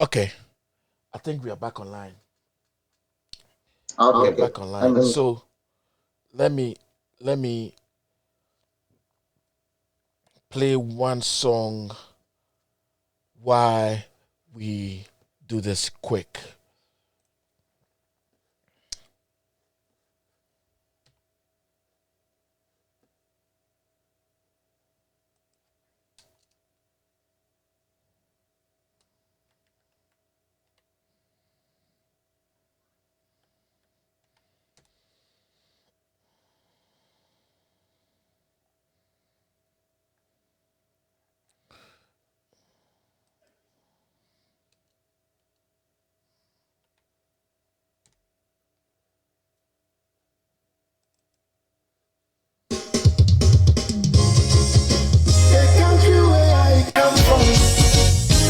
Okay, I think we are back online. Okay. We are back online. So let me play one song while we do this quick.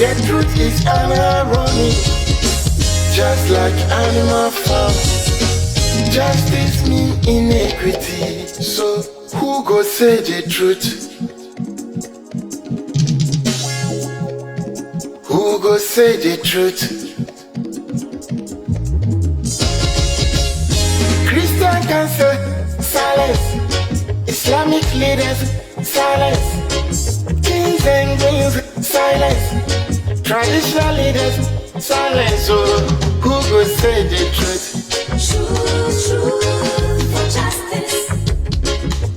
The truth is ironic, just like animal farm. Justice mean inequity. So who go say the truth? Who go say the truth? Christian can say silence. Islamic leaders silence. Kings and queens silence. Traditional leaders, silence, so who go say the truth? True, for justice.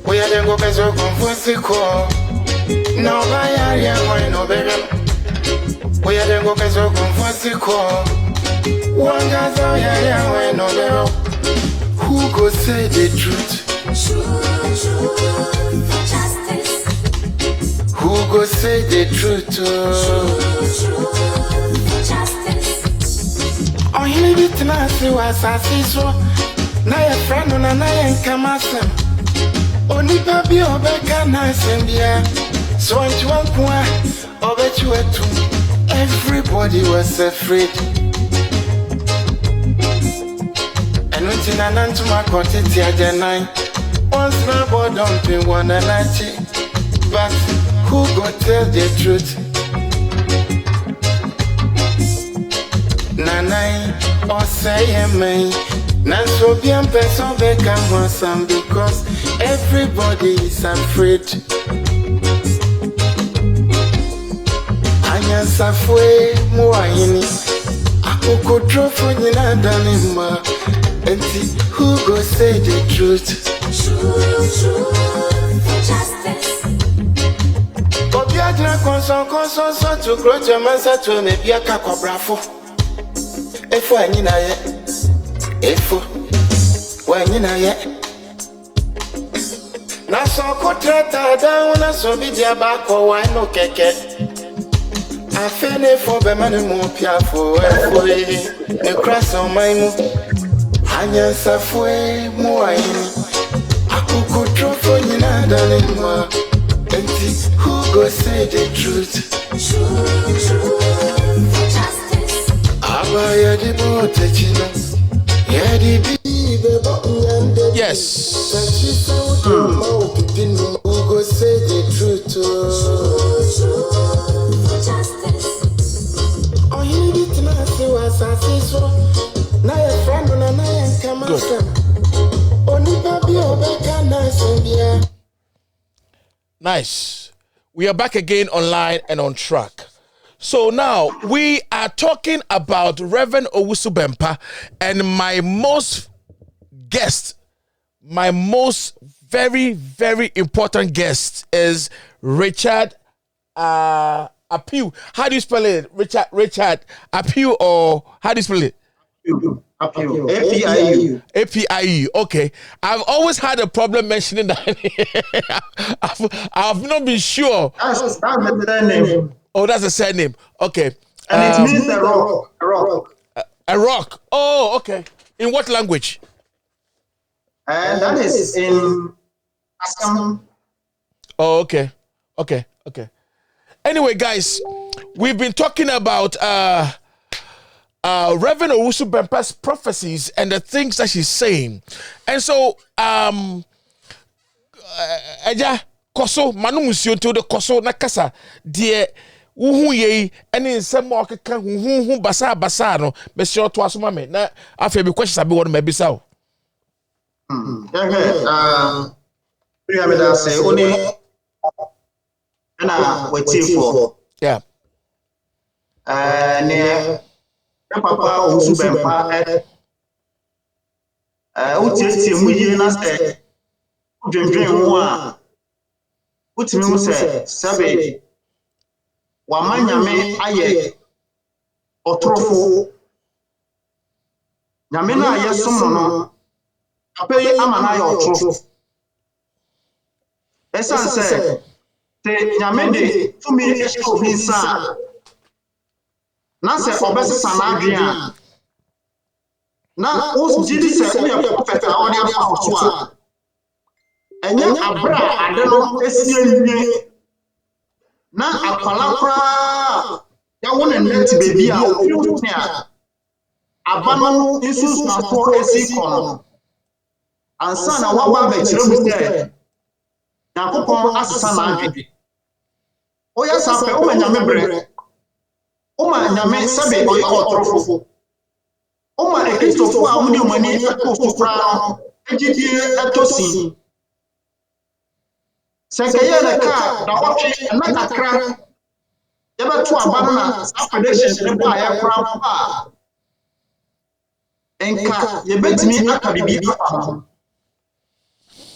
We are the go bezo confusiko. No area, why no baby. We are the go bezo confusiko. One guy's area, why no baby. Who go say the truth? True, for justice. Who go say the truth? True, for justice. Oh, he need to know see what I see so. Na your friend na your kamasem. Onipa bi obeka na sendia. So anti wankwa obechi wetu. Everybody was afraid. And until nanantu makotiti ajanai. Once my boy don't be one and but who go tell the truth? Nanai or say me. Nanso bien person become one because everybody is afraid. Anya safwe muayini. Akoko trofo nyina danima. Enti who go say the truth? True, for justice. Obiadra konson so to grow your mansa to me bia kakobrafo. Efo anyina ye. Efo. Wanyina ye. Na so ko trata down na so bi dia ba ko wa no keke. Afene fo be manu mu piafo efo e. Ne cross on my mu. Anya safwe mu ayini. Akuku trofo nyina danima. Enti who go say the truth? True, for justice. Abaya di bote chino. Yeah di bibe bo nyande. Yes. Who go say the truth? True, for justice. Oh, you need to know see what I see so. Na your friend na your kamasem. Onipa bi obeka na sendia. Nice. We are back again online and on track. So now we are talking about Reverend Owusu Bempa, and my most very, very important guest is Richard Apiu. How do you spell it? Richard Apiu, or how do you spell it? APIU. APIU. Okay. I've always had a problem mentioning that. I've not been sure. That's the name. Oh, that's a surname. Okay. And it means a rock. A rock. Oh, okay. In what language? And that is in Assam. Oh, okay. Anyway, guys, we've been talking about Reverend Owusu Bempa's prophecies and the things that she's saying. And so, Eja, Koso, Manu Musio to the Koso Nakasa, dear, Uhu ye any nsɛm a ɔkeka huhu basa no me se ɔto aso ma me na afei be questions abi wɔ no ma bisa o. Priya me da say oni na watifo. Yeah. Ne papa Owusu Bempa utieti mu yie na sɛ dwendwen ho a utimi ho sɛ sabe wama nyame ayɛ ɔtorofo nyame na ayɛ som no apɛ ama na ayɛ ɔtorofo ɛsan sɛ te nyame de tumi ɛhyɛ obi nsa na sɛ ɔbɛsesa na adwen a na osjidi sɛ woyɛ prophet a ɔde afa so a ɛnyɛ abra ade no esie nwie na akwala koraa yawo ne net baby a ofi a aba no nsusu na so esi kɔ no ansa na waba ba kyerɛ mu sɛ Yakopɔn asesa na adwe oyɛ sapɛ o ma nyame brɛ o ma nyame sɛbe ɔyɛ ɔtorofo o ma ekristofo a wɔde mani ɛkɔ so koraa no agidie ɛtɔsi sɛ kɛyɛ na ka da wɔtwe na kakra yɛbɛto aba no na saa prediction ne ba yɛ koraa ba enka yɛbɛtumi aka bibi afa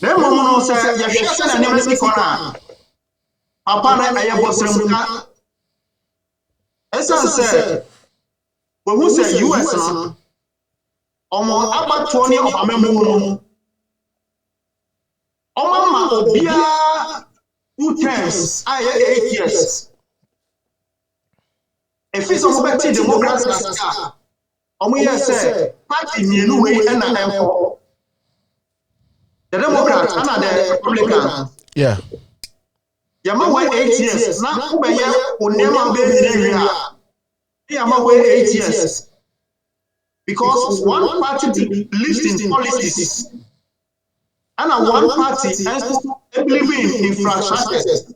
na mmom no sɛ yɛhwɛ sɛ na ne si kɔ na papa na ɛyɛ bɔsɛm ka ɛsan sɛ wɔhu sɛ US no ɔmo abatoɔ ne ɔbamɛmu no ɔmo ma obiara 2 terms a yɛ 8 years ɛfi sɛ ɔmo bɛte democrats a ɔmo yɛ sɛ party mmienu wei ɛna ɛnkɔ the Democrats and the Republicans. Yeah. Yama wait 8 years. Now, Ubaya will never be area. Yama wait 8 years. Because one party believes in policies, and one party believes in infrastructure,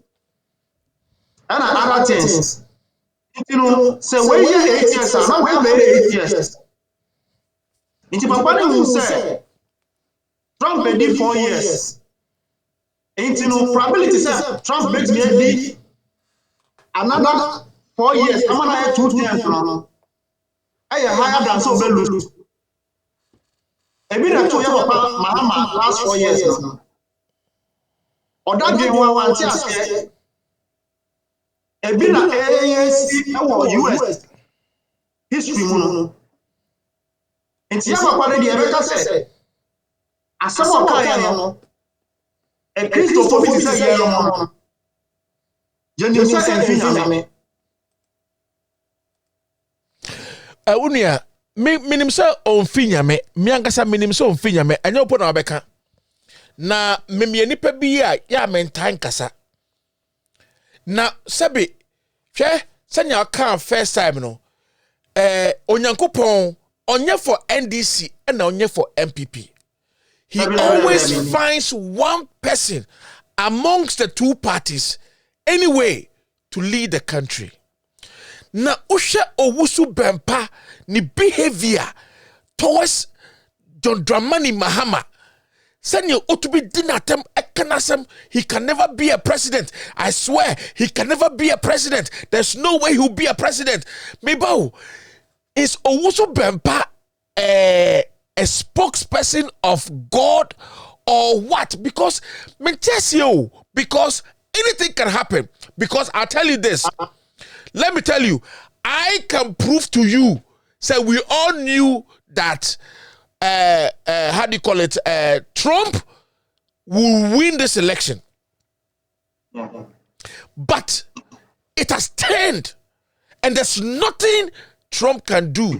and other things. You know, say, wait 8 years, and now we have 8 years. Into Papa will say, Trump did 4 years. Ain't no probability say Trump makes me another 4 years. I'm gonna have 2 terms now. I higher than so lose. A bit of 2 years Mahama last 4 years now. Or that game one say a bit of ANC or US history mono. And Tiama Padi America said. Asama kaya no e Kristo fo bi se ye no jenim se enfi nyame unia minim se onfi nyame mi ankasa minim se onfi nyame enye opo na obeka na memie nipa bi a ya mentan kasa na sebe hwe senya ka first time no onyankopon onye for NDC and onye for MPP. He always finds one person amongst the two parties anyway to lead the country. Na usha Owusu Bempa ni behavior towards John Dramani Mahama. Senyo otubi dinatem ekanasem, he can never be a president. I swear he can never be a president. There's no way he'll be a president. Mebao, is Owusu Bempa a spokesperson of God or what? Because because anything can happen. Because I'll tell you this. Let me tell you, I can prove to you. So we all knew that how do you call it? Trump will win this election. But it has turned, and there's nothing Trump can do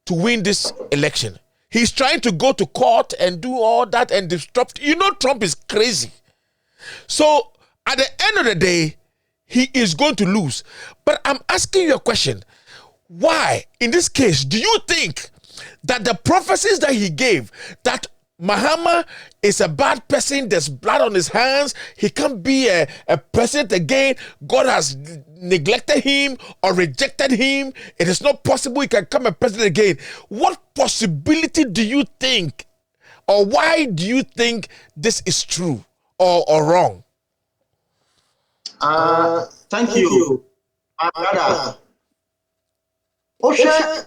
to win this election. He's trying to go to court and do all that and disrupt. You know, Trump is crazy. So at the end of the day, he is going to lose. But I'm asking you a question. Why, in this case, do you think that the prophecies that he gave, that Mahama is a bad person. There's blood on his hands. He can't be a president again. God has neglected him or rejected him. It is not possible he can come a president again. What possibility do you think, or why do you think this is true or wrong? Thank you, my brother. Oshe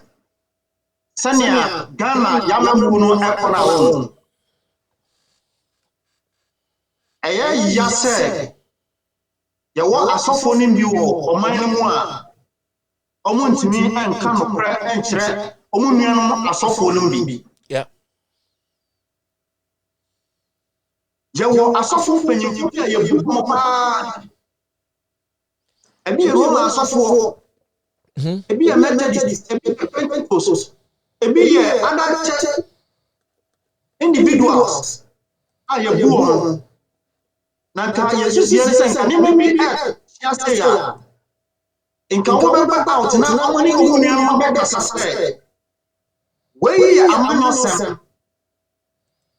Sanya Ghana Yamabuno Ekona. Eye yase yawo asofo nim bi wo oman mu a omuntimi enka nokra enkyere omunnuanom asofo nim bi. Yeah. Yawo asofo panyimfo bi a yebu mo pa. Ebi Roma asofo. Ebi ye Methodist, ebi Pentecostal. Ebi ye other church individuals. Yebu mo. Na ka Jesus yensen ka ni mebi say ya inka wo be out na amani ohunu am be kasase we amanyosem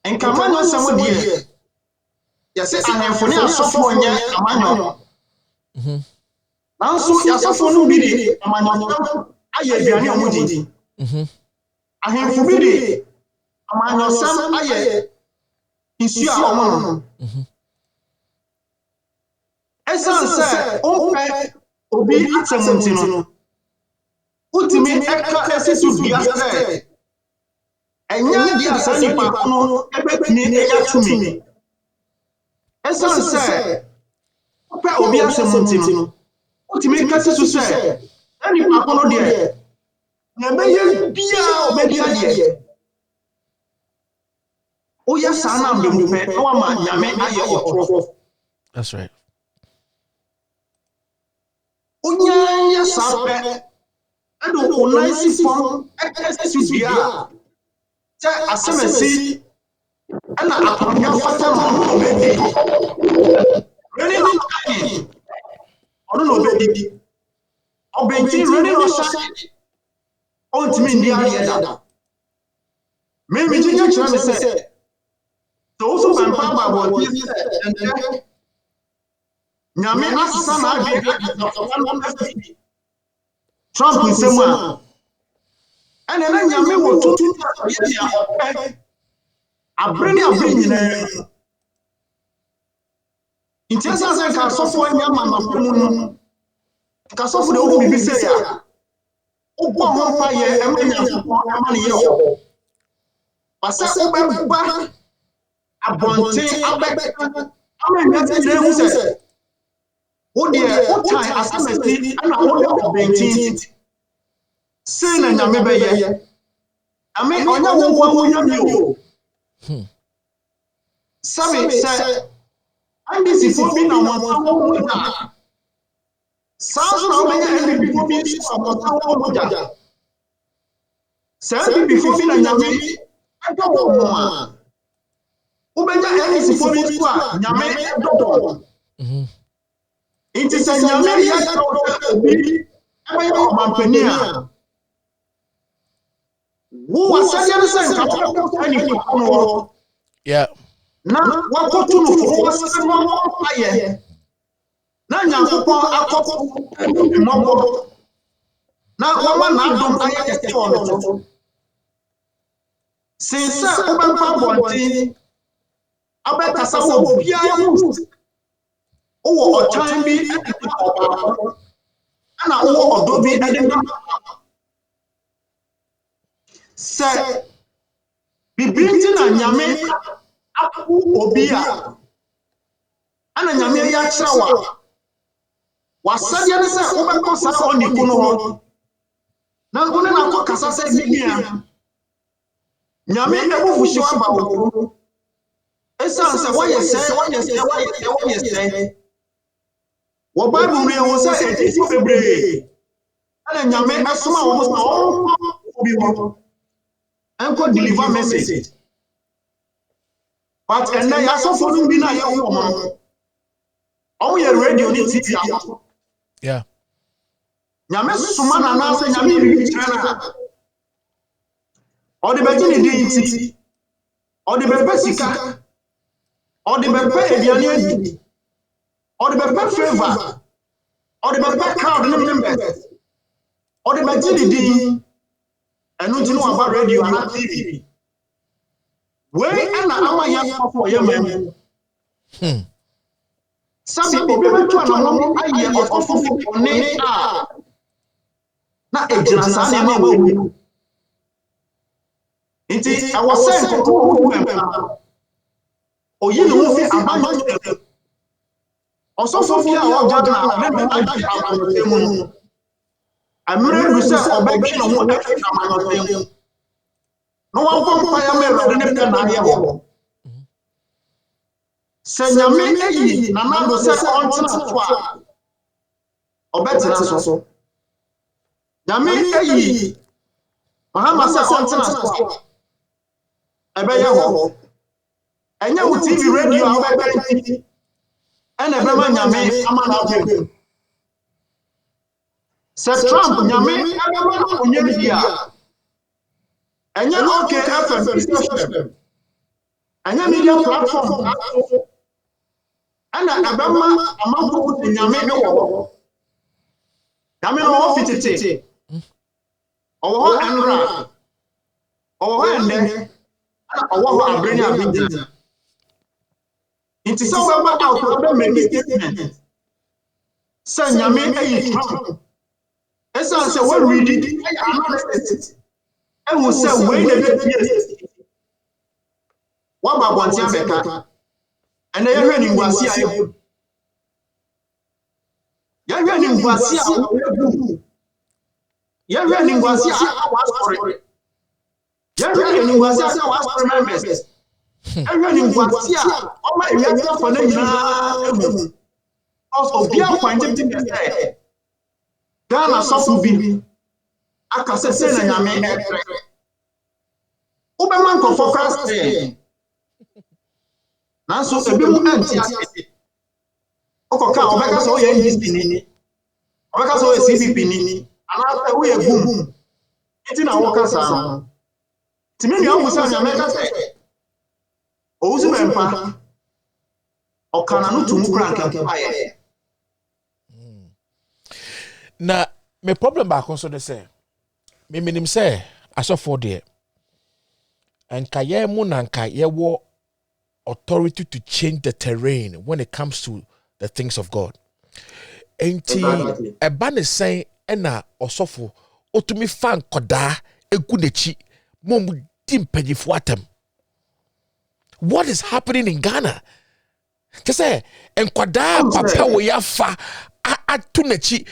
inka amanyosem die ya say ahemfo ni asofo nye amanyo nanso ya asofo no bi di amanyosem aye aduane omudi ahemfo bi di amanyosem aye isu a omo Esanse ope obi atemuntino utimi eka esisu biase enya dia sani pa no ebetini eya tumi esanse ope obi atemuntino utimi eka esisu se ani pa no de na beye bia obebia de oya sana mbempe na wa ma nyame aye otro. That's right. Unya sape ado onansi form ekesibia te asemesi ana akonya fata no bebi reni no kai ono no bebi obenti reni no shaki ontimi ndi ayeda me jinya chira me se to so Bempa ba bo ti se Nyame asesa na ade Trump nsemu a ene na nyame wo tutu ya ope abreni nyina intesa se ka sofo nyama na mu ka sofo de wo bibi se ya ogbo ho pa ye emanya fo amane ye ho pasa obeba abonte abeka amanya te dire hu se wo de o time asemesi ana wo de obenti se na nyame beye ame onya wo nyame o sabe se andi si fo bi na mo ta sazo na onya bi fo bi so mo ta se bi fo bi na nyame ado mo a ubenya andi si fo bi so a nyame do It is a nyame obi abayo mampania wo wasanya sen ka ko ani ko yeah na wakotu no fo wasanya no aye na nyankopon akoko mobo na wama na dom aye kete ono sinsa Bempa bonti abekasa wo bia wo owo otan bi ana owo odo bi adena se bibinti na nyame apu obi a ana nyame ya kirawa wasadia ne se obekọ sa oni kuno ho na ngone na ko kasa se bibia nyame ebufu shi wa ba wo esan se wo yese wo Bible re wo sa etisi bebre ana nyame asoma wo so obi wo enko deliver message but and ya so for bi na ye wo mo o ye radio ni TV ya yeah nyame soma na na se nyame bi kira na o de beji ni din ti or the Bempa sika, or the Bempa ediani, or the Bempa favor, or the Bempa crowd members, or the Bempa and don't know about radio and not TV. Where and I'm young for your man. Some people to an idea of name are not a general. Indeed, I was saying for 2 Bempa. Or you know, I'm also for fear of Ghana. I'm ready to say, objection of what I no one can fire me rather than Say, Yami, Nana said on Tana, or better so. Yami, Mahama said on Tana, I bet you. And you TV radio, and a Berman Yami, I'm not. Said Trump, Yami, I'm not. And you okay, FM, and you media platform, and a Bempa among the Yami, Yami, fitted, or Andra, or and what I bring up. It is so about our many statements. Send Yami a Trump. As I said, what we did, and we said, wait a bit. What about one Yamaka? And they are running Wasia. You're running Wasia. You're running Wasia. You're running Wasia members. Everyone Wasia. Oh my, we are for them. Also, be a point to Ghana suffer be. I can say, I am Oberman can focus. Now, so a bit more empty. Okay, Obeka so ye Nini. Obeka so ye CPP, and after we a boom. It's in our workers. To me, you say America say. Owusu Bempa. Or can I not to move? Na me problem back on so they say. Me minim say I saw for there. And kaye mu na kaye wo authority to change the terrain when it comes to the things of God. Enti eba ne say na osofo otumi fan koda egu nechi mom dim pagifo atem. What is happening in Ghana? Just say enkwada papa wo yafa atu nechi.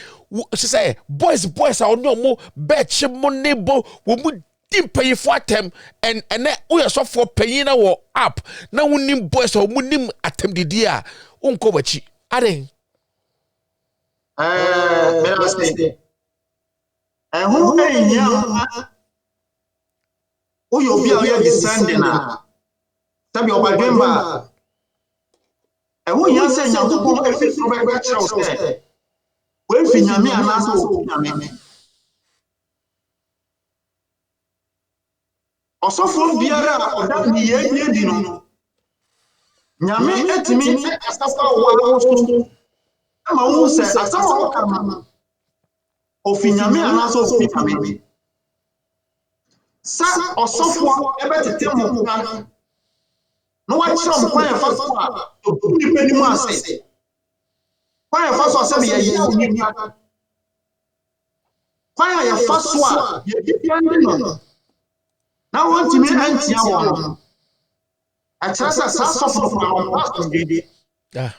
She say boys are no more betch mo nebo wo mu dim pagifo atem and we are so for paying our up. Now we nim boys or munim atem didi a unko wachi. Aden and who ain't here? Who you be already descending now? Tell me about Bempa. And who you say now? Who come every from a church? When Finyami and Naso also from Biara or that ye dino. Nyame etimi asafa wa so. Ama wo say asafa kama. Ofinyame anaso ofinyame. Sa osofo ebetete mo kan. No wa chom kwan ya fa so a obi pani mu ase. Kwan ya fa so ase be ye oni pa. Kwan ya fa so a ye bibia no. Now want me antia won. I trust us suffer from our pastor did. Yeah.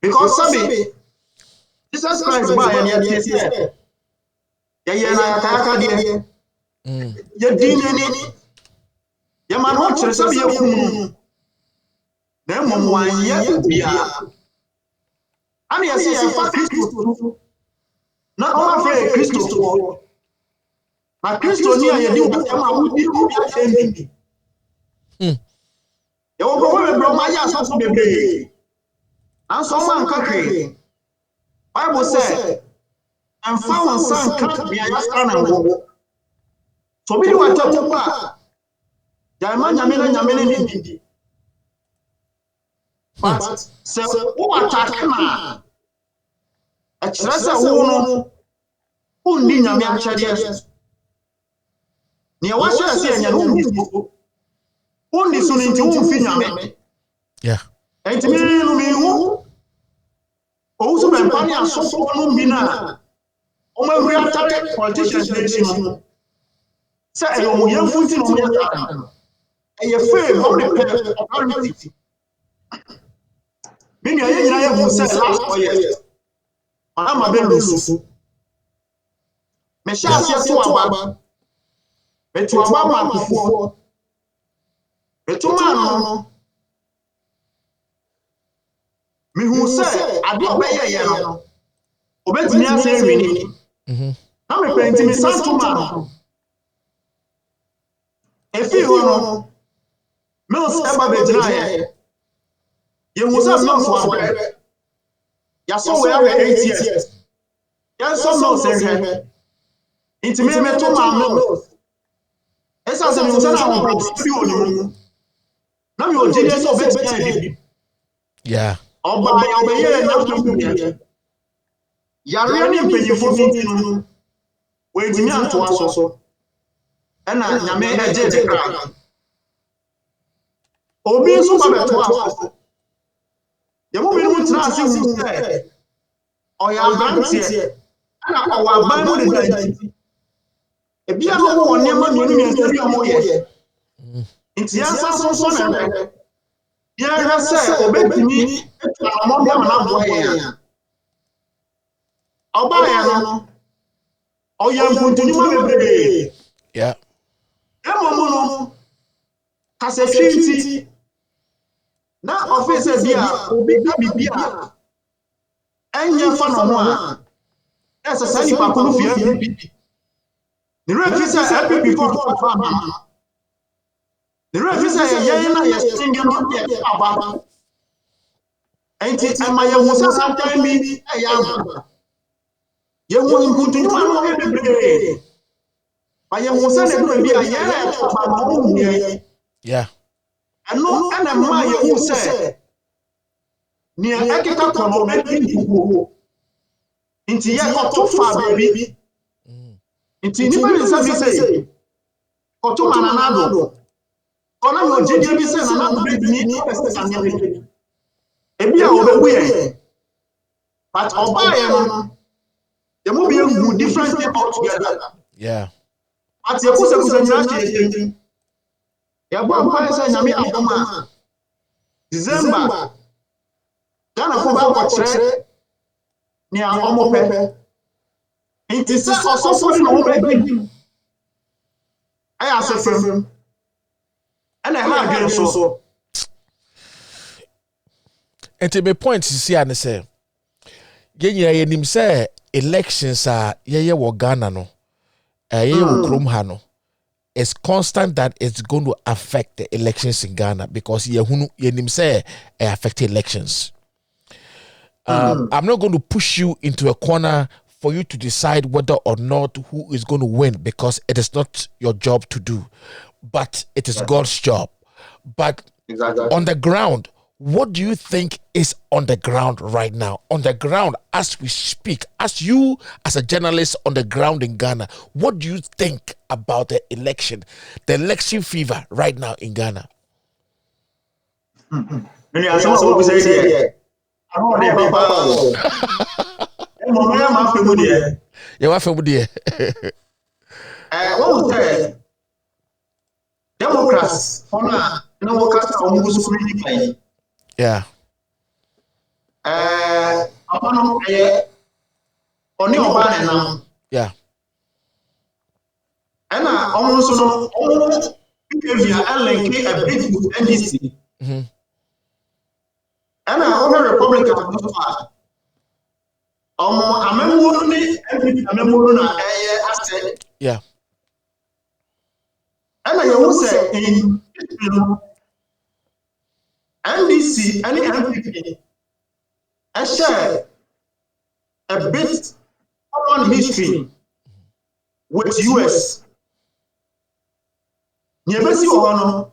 Because sabi Jesus Christ by and yet ya na kaka de. Ya dinini. Ya man ho chere sabi ya kum. Na mom wan ya bia. Ani ya say ya fa Christ. Na o afre Christ. Na Kristo ni ayedi ubasema udi obi achendi. Ya wo go we bro ma ya so bebre. And so man kakre. Bible say and found son can be a stand and go. So be what talk about. Yama nyame but so who attack na a kyerɛ wo no undi nyame akyɛdeɛ ne wa hyɛ sɛ anya no undi so ne nti umfi nyame Yeah. enti me no me hu Owusu Bempa ne asofo no bi na o ma wuri attack politicians na chi no sɛ ɛyɛ mo yɛmfu nti no mo yɛ ɛyɛ fame o de pɛ authority me nua yɛ nyina yɛ hu sɛ last 4 years ama be lusu me hyɛ aseɛ to aba me to aba ma kufuo me to ma no me hu sɛ ade ɔbɛyɛ yɛ no obetumi asɛ wini na me pɛnti me san to ma efi hɔ no mills eba be gyina yɛ ye hu sɛ mills wa brɛ ya so we have 8 years ya so mills ehwɛ nti me to ma mills esa sɛ me hu sɛ na wo bi oni mu na me ogye ne so obetumi ayɛ Yeah. Ọba ya obeye na fun yare ne mpanyifo finti no we ntimi antoa so na nyame eje de kra obi so ba betoa so ye mo binu tra ase hu se oya abrantie na owa ban mu de danti ebi a no wo nema mienu miensa bi omo ye nti ansa so na ya ha se obetimi among them na boy ya oba ya no o ya mpuntunyu ma bebrebe Yeah. emomo no kase twinti na office bia obi ka bibia enye fa no ho a esa sani pa ko no fia bibi the refi say happy before farm the refi say ye na ye singing aba enti ama ye hu sa santan bi ya aba ye hu mpuntunyu ma no he bebrebe ba ye hu sa na do bi a ye na fa ma ho hu Yeah. ano ana ma ye hu se ni akeka kono enti bubu nti ye koto fa baby nti ni ba ni sa bi say koto mananado ona mo jide bi se na na baby ni pese na nya ebi a obebu ye but oba ye no ye mo be hu different thing altogether Yeah. at ye kusa nyina che ya bo ampa se nyame akoma December Ghana fo ba ko kire ni a omo pe nti se osofo ni no be dim aya se fam ana ha adwen so And my point is here and say, ye nim say elections are ye wo Ghana no, ye wo krom ha no. It's constant that it's going to affect the elections in Ghana because ye nim say affect elections. I'm not going to push you into a corner for you to decide whether or not who is going to win because it is not your job to do, but it is God's job. But on the ground, what do you think is on the ground right now? On the ground, as we speak, as you, as a journalist on the ground in Ghana, what do you think about the election fever right now in Ghana? Many are some who say there. I know they papa. Mo me ma fe mu de. You want from there? What say? Democrats, ona na wo kasa o mu so ni kai. Yeah. Apano oni oba na nam. Yeah. Ena omo so no omo behavior link a big with NDC. Ena omo Republican so far. Omo amemwo ni MPP amemwo na asset. Yeah. Ena ye wo say in NDC and MPP I share a bit common history with US. Nyebesi ohano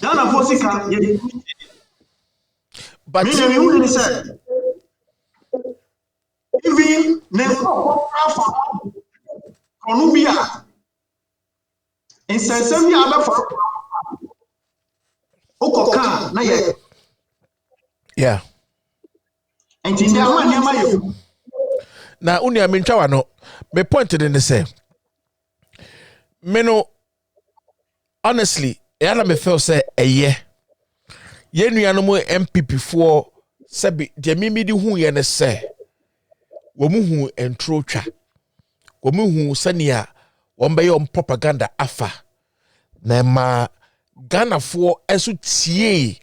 Ghana for sika But me who say even for Columbia in sensem ya be for okoka na ye yeah. enti ndia ma niam ayo Na unia mentwa no me point in the same. Me no honestly, yana me feel say ye nuanom MPP for sebi de mimi di hu ye ne say wo mu hu entro twa wo mu hu sania wo mbeye on propaganda afa na ma Ghana for esu tie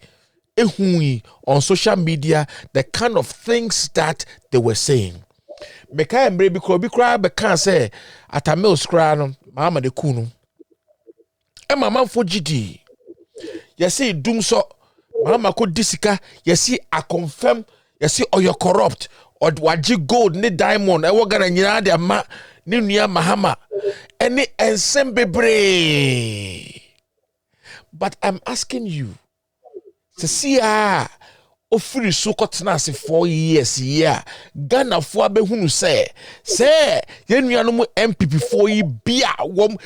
ehui on social media the kind of things that they were saying. Meka embre bi kra be kan say atamil skra no mama de kunu e mama fo gidi yesi dum so mama ko disika yesi a confirm yesi oyo corrupt or waji gold ni diamond e wo Ghana nyina de ma ni nua mahama eni ensem bebre. But I'm asking you to see ofiri so kotena ase 4 years yeah Ghana fo abehunu say yenuanom MPP 4 yi bia wom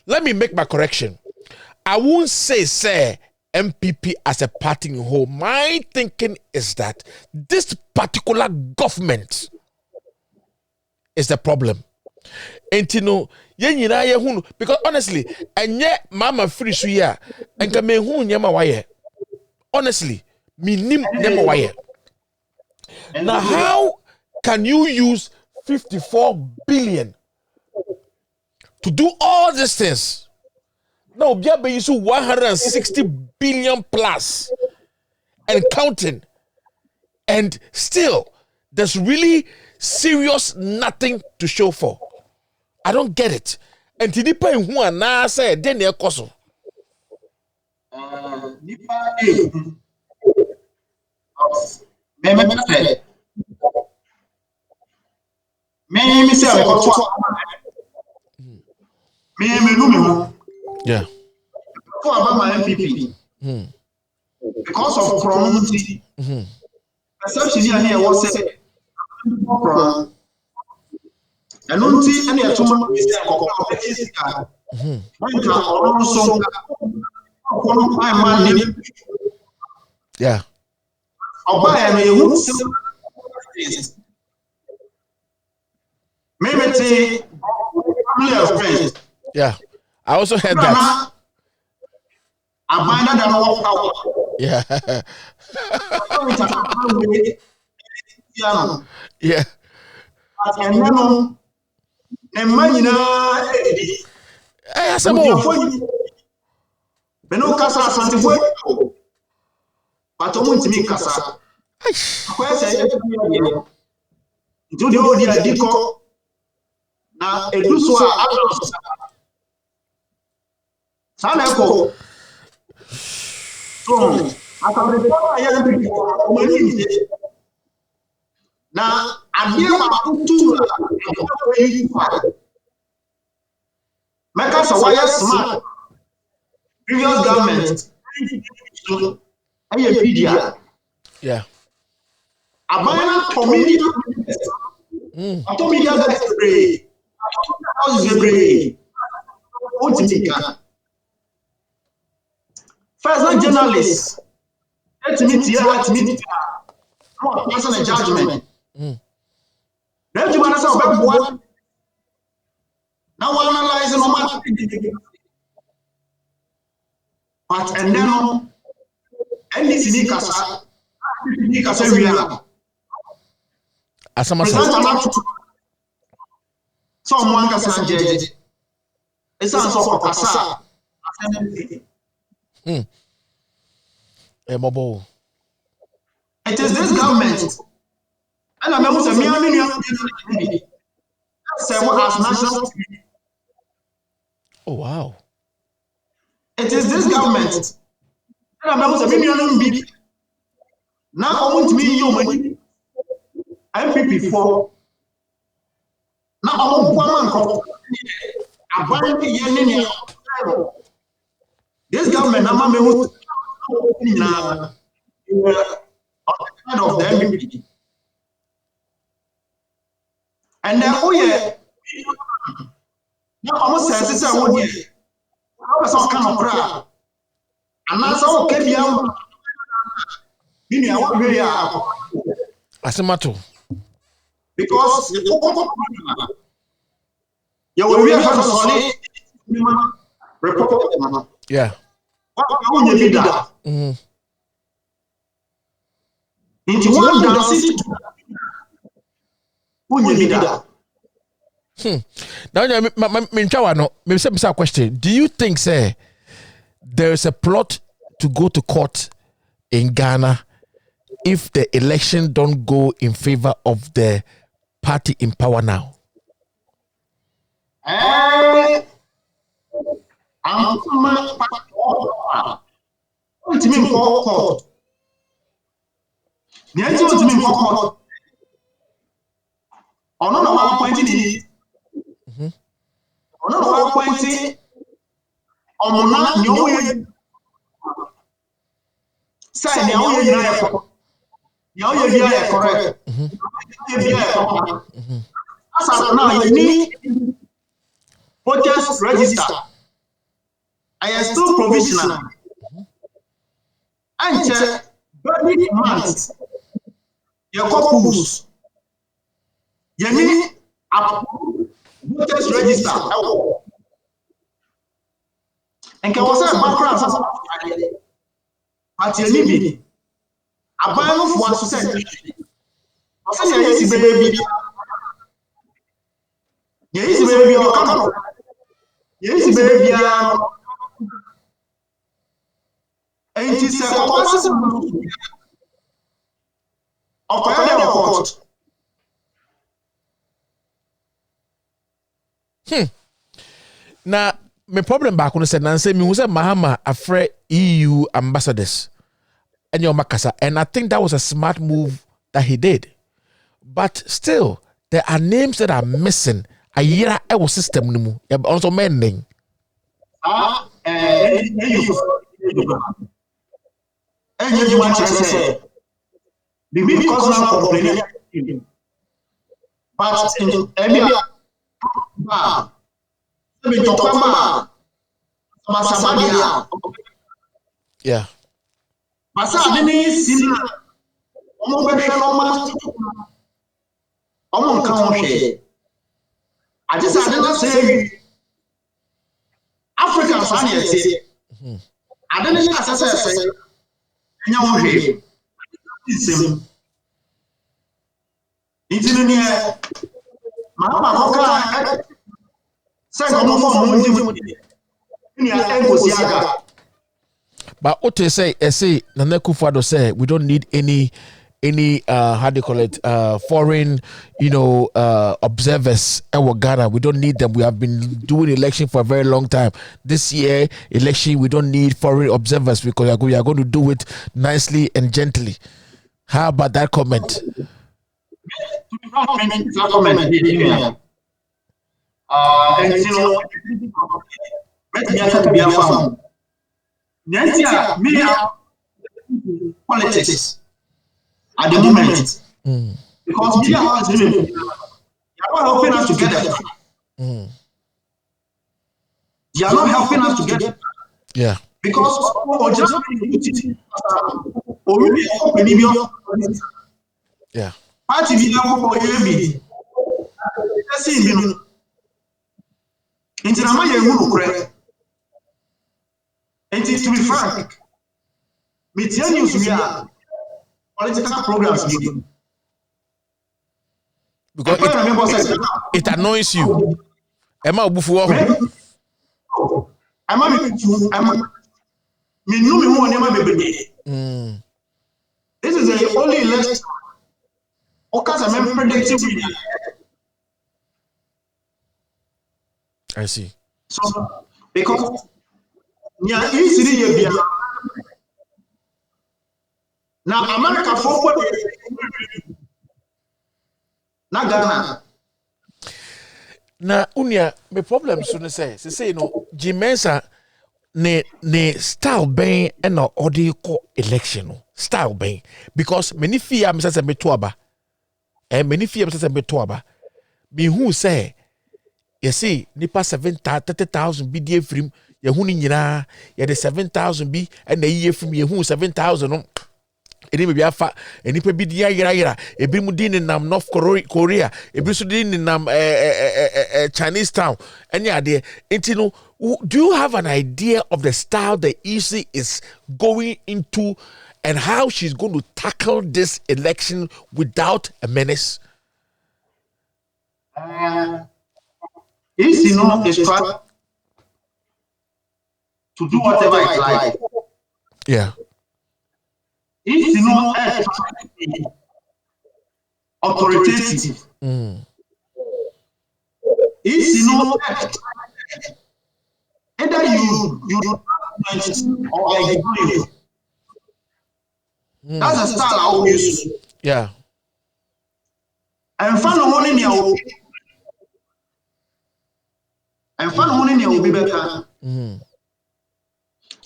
let me make my correction. I won't say MPP as a party in whole. My thinking is that this particular government is the problem. And you know, because honestly, and yet mama free so yeah, and can me who nyama waye. Honestly, me nim nyama waye. Now how can you use 54 billion to do all these things? Now Biabe use 160 billion plus and counting, and still there's really serious nothing to show for. I don't get it. And Tidipa in who na say then e koso. nipa me say I got me no Yeah. for about my MPP because of prominency perception here was say from and unti and ya tuma is when ka oron so kono my man ni Yeah. oba ya no yehu maybe say family of friends Yeah. I also heard that. abanda da no power Yeah. Yeah. and no na manyina edi Hey, asemo. Beno kasa asante fo pato muntimi kasa kwa se ntu de odi adiko na eduso a adros sana ko so akabre ko ya mbi ko mani na ade ma tutu Meka so why smart previous government so media Yeah. abana to media to media that spray how is spray otika first not journalists let me no personal judgment let you understand about what now analyze no matter but and then any sini kasa we are Asama someone kasa jeje esa so kasa Mobo. it is this government and I say me as national security. Oh wow. It is this government and I say me now I want me you money MPP for now I want man ko aban ye ne This government, I'm on the side of the MPP. And then, oh yeah, now almost says, I want you. How some kind of crowd. And that's okay, I want to hear as a matter. because you will be a solid report. Yeah. What you leader? Into one dancing. Who you leader? Now, me say a question. Do you think, say, there is a plot to go to court in Ghana if the election don't go in favor of the party in power now? I'm ultimate court. The ultimate court. On one point, on one point, on your way. Say, now you're correct. As of now, you need voters register. I am still provisional. And every month, your couples, you need a voters register. And can also background at your living. A band of one society. I say, yes, baby. Yes, baby, or come. Yes, baby. And it is a possible of a court. Now, my problem back when I said, Nancy, me was a Mahama, afraid EU ambassadors. And your Makasa. And I think that was a smart move that he did. But still, there are names that are missing. A year our system also mending. And you want to say, because now complaining. But in every yeah. Masa adini sina omo be hwe no ma omo nka ho hwe adisa adina say Africa san yete adini na asese enya ho hwe isem intinu ni mama ko ka say omo mo ndi ni a engosi aga. But Ote say Nana Akufo-Addo say we don't need any how do you call it foreign observers in Ghana. We don't need them. We have been doing election for a very long time. This year election we don't need foreign observers because we are going to do it nicely and gently. How about that comment? Politics at the moment because we are not helping us to get it. They are not helping us to get it. Yeah. Because yeah. Party and to be frank, media news we are political programs because it annoys you. Emma Obufu this is the only election predictive. I see. So because now America forward na Ghana. Na unia me problem so say Jimensa ne style ben and na odi ko election no style ben because many fear me say me to aba many fear me say me to aba me who say you see nipa 30,000 bi die frim ye hu ni nyina ye de 7,000 bi and ye frim ye hu 7,000 no eni me bi afa enipa bi dia yira ebi mu di ni nam North Korea ebi so di ni nam Chinese town enya ade enti no do you have an idea of the style the EC is going into and how she's going to tackle this election without a menace? Is trying to do whatever it like. Yeah. Is authoritative. Is either you or I agree you. That's the style I will use. Yeah. And find money in your and find money in your be better.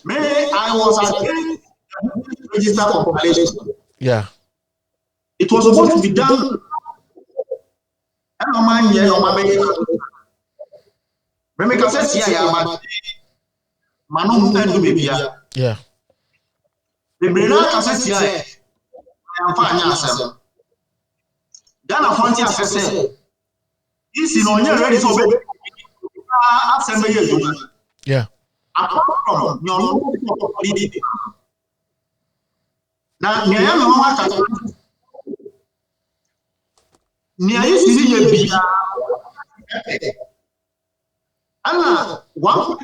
May I was against register population. Yeah. It was supposed to be done. And no man here, no man make a sense here, but Manu and do baby. Yeah. The Brena assess here. I am fine, yes. Ghana Frontier assess. This is on your ready to obey. Assembly. Yeah. Apart from your now, near you Anna, one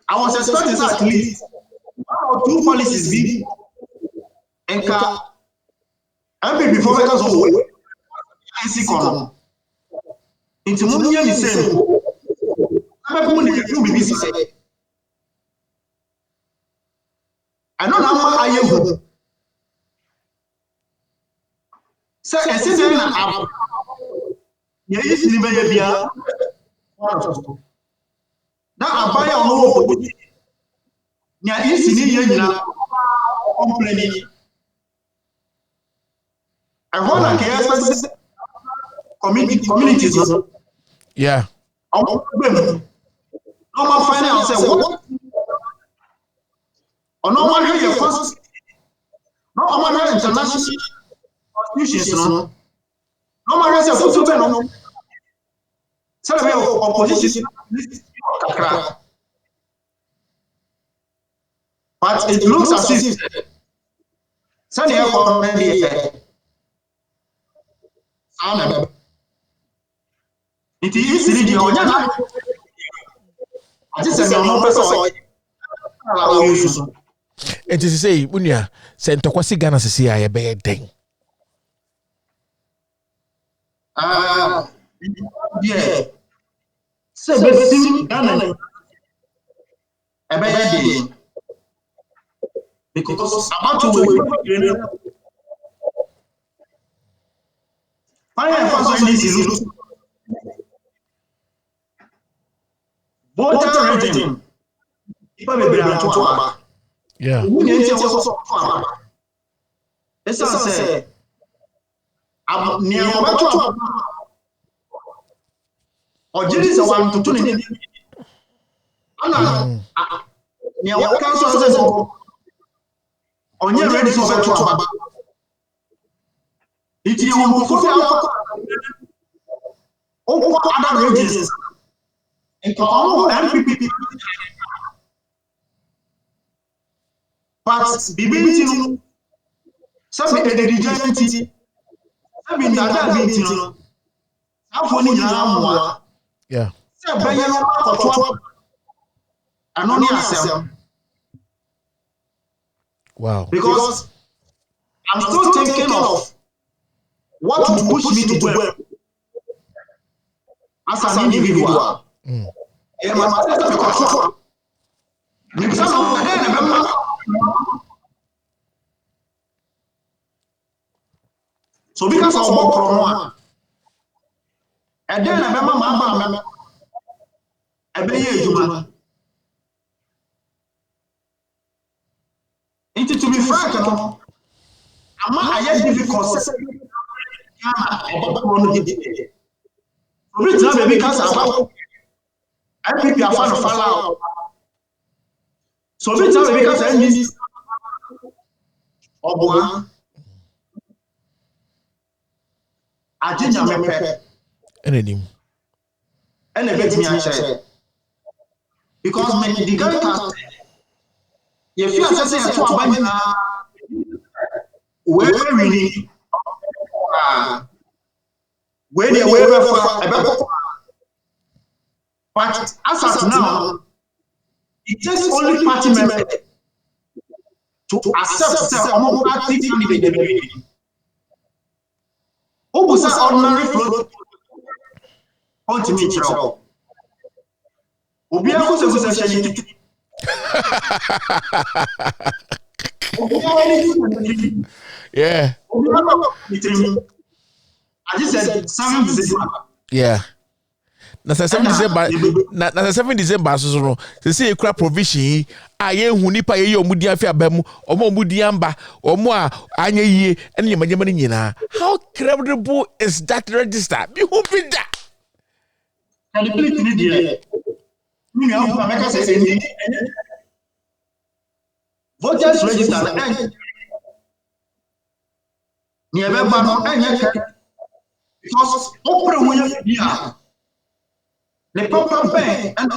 I was expecting at least 1 or 2 policies be and before because of I see column. Into Munia is saying, I don't know how I am. So, I said, yes, Libya. Now, I buy a whole. Now, is in complaining. I want to care communities. Yeah. Normal finance say what? Or no one here first. No one here international institutions no. No one here say foot to no. Say opposition. But it looks as if Sunday already it is really on I just said no person. It is say when you send to Kwasi Ghana to see a bad thing. Yeah. So basically Ghana a bad thing. Because about to voter rating. Yeah. It's say I'm near or Jenny's a 1 to 2. Near what council says on your ready to it's your other regions. And MPP. But Bibintino, some the I mean, that Bintino, Yeah. And only ourselves. Wow. Because I'm still thinking of what would push me to go as an individual. So because of what from one, And then I remember my I be here, into to be frank, I'm not difficult. Original baby because MPP are fan of fall. So original baby because I need Oboa. I didn't have a pet. Anything. And a bit me because the guy can. If you are saying to Abana, where we need. When you were but as of now, it takes only party members to accept the party candidate. Who was an ordinary float? On to me, Chow. Obia was a session. Yeah. I just said 7 December. Yeah. Na 7 December na 7 December so no. Se say ekura provision a ye hu nipa ye omudi afi abamu, omo omudi amba, omo a anya yie ene yemanyema ni nyina. How credible is that register? Be who be that? And the plate ni there. Me na make say ni. Voters register and ni ebe ba no anya because open when you are the proper bank and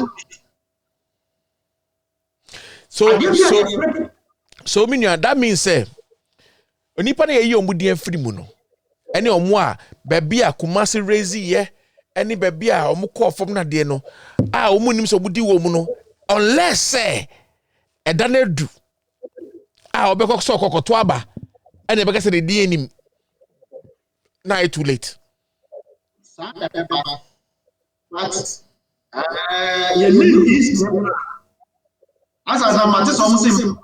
so mean that means say onipa na ye omudi afiri mu no ene omo a baby a Kumasi raise ye ene baby a omo call from na de no a omo nim so omudi wo mu no unless say eda na du a obekọ so kokoto aba ene beka say de enim na it too late. But you need this as I am something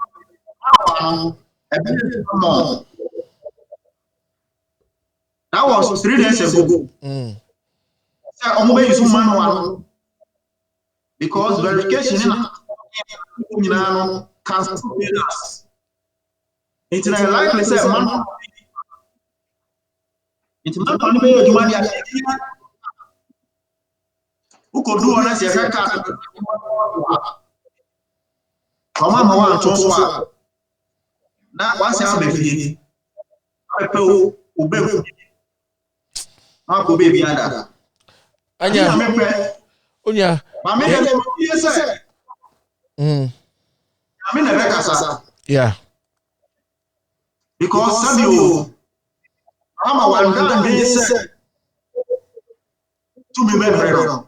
that was 3 days ago. Because verification can still be us. It's likely say man. It's not only to money. Who could do on us a card? Mama want to swap. Now, what's our baby? I pay Ube. I could be under. Unya, Mamma, yes, I mean, yeah. Because some you, I'm a one done, they said to me, better.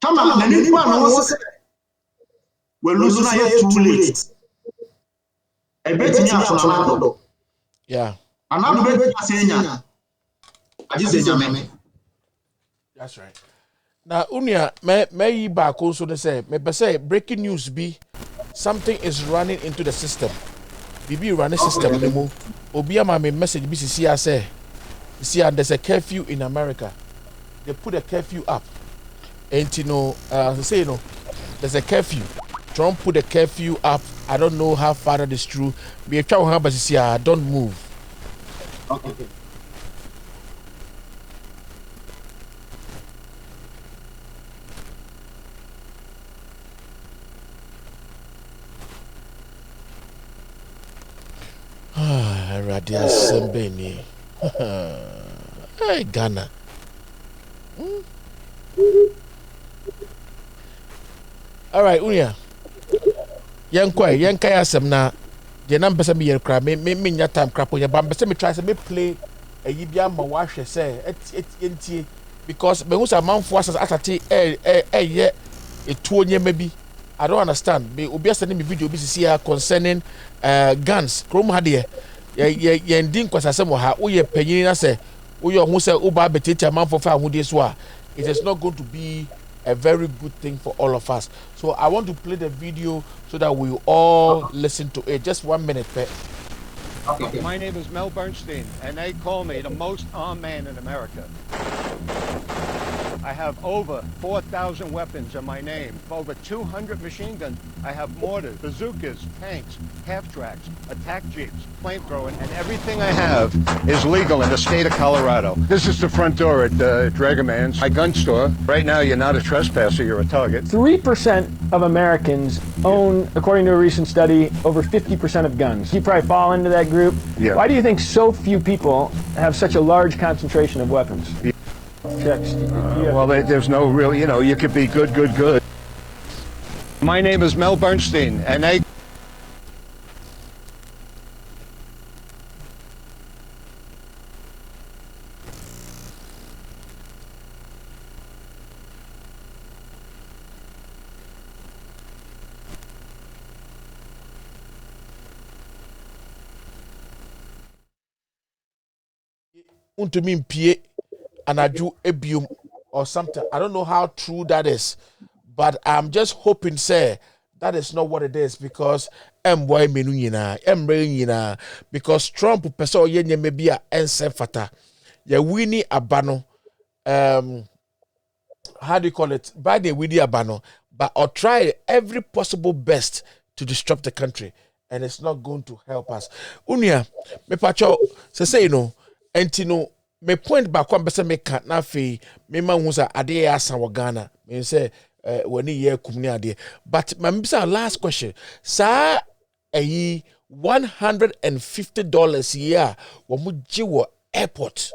Come on, the new one was we're losing too late. I bet you yeah. I'm not betting saying I just say, that's right. Now, Unya, may back also to say, maybe say breaking news be something is running into the system. BB running system anymore. Obiama me message BCC say, see, there's a curfew in America. They put a curfew up. And you know, say you know, there's a curfew. Trump put a curfew up. I don't know how far that is true. But if you have a don't move. Okay. Radia Sembeni. Hey, Ghana. All right, Unya. Yankai asem na the number some year crab me nya time crap on your bam me try to me play a yibia ma wa hwe say it because me who say man for as atati ye etuo nyema bi. I don't understand. Me obi send me video bi see concerning guns. Krom ha de ye ndin kwasasem wo ha wo ye panyin na say wo ye ho say uba betete man for fa ahudie so a it is not going to be a very good thing for all of us. So I want to play the video so that we all listen to it. Just 1 minute, Pet. My name is Mel Bernstein, and they call me the most armed man in America. I have over 4,000 weapons in my name, over 200 machine guns. I have mortars, bazookas, tanks, half-tracks, attack jeeps, flamethrowers, and everything I have is legal in the state of Colorado. This is the front door at Dragoman's, my gun store. Right now, you're not a trespasser, you're a target. 3% of Americans own, according to a recent study, over 50% of guns. You probably fall into that group. Yeah. Why do you think so few people have such a large concentration of weapons? Checks. Well, there's no real, you could be good. My name is Mel Bernstein, and I... Untumi mpie anaju ebium or something. I don't know how true that is, but I'm just hoping, say, that is not what it is, because boy menu nyina, because Trump person yenye maybe a ense fata. Ya wini abano, how do you call it? Biden wini abano, but or try every possible best to disrupt the country, and it's not going to help us. Unia, me pacho, say entino me point back one bese me can't na fe me ma hu sa ade asa wo Ghana me say wani ye kumni ade, but my last question sa ayi $150 year wo mu gi wo airport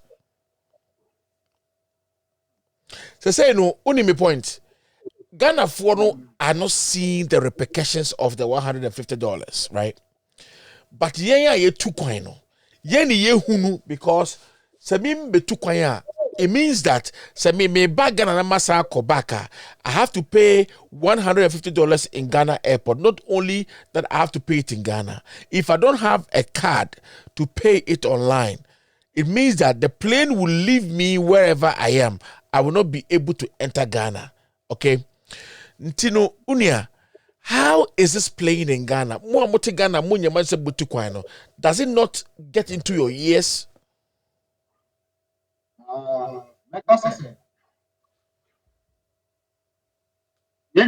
say no uni me point Ghana for no are not seeing the repercussions of the $150, right? But ye two coin no ye hunu, because Samim betukwaya, it means that Sami me bag Ghana masa kobaka. I have to pay $150 in Ghana airport. Not only that I have to pay it in Ghana. If I don't have a card to pay it online, it means that the plane will leave me wherever I am. I will not be able to enter Ghana. Okay? Ntino unia, how is this playing in Ghana? Does it not get into your ears? It's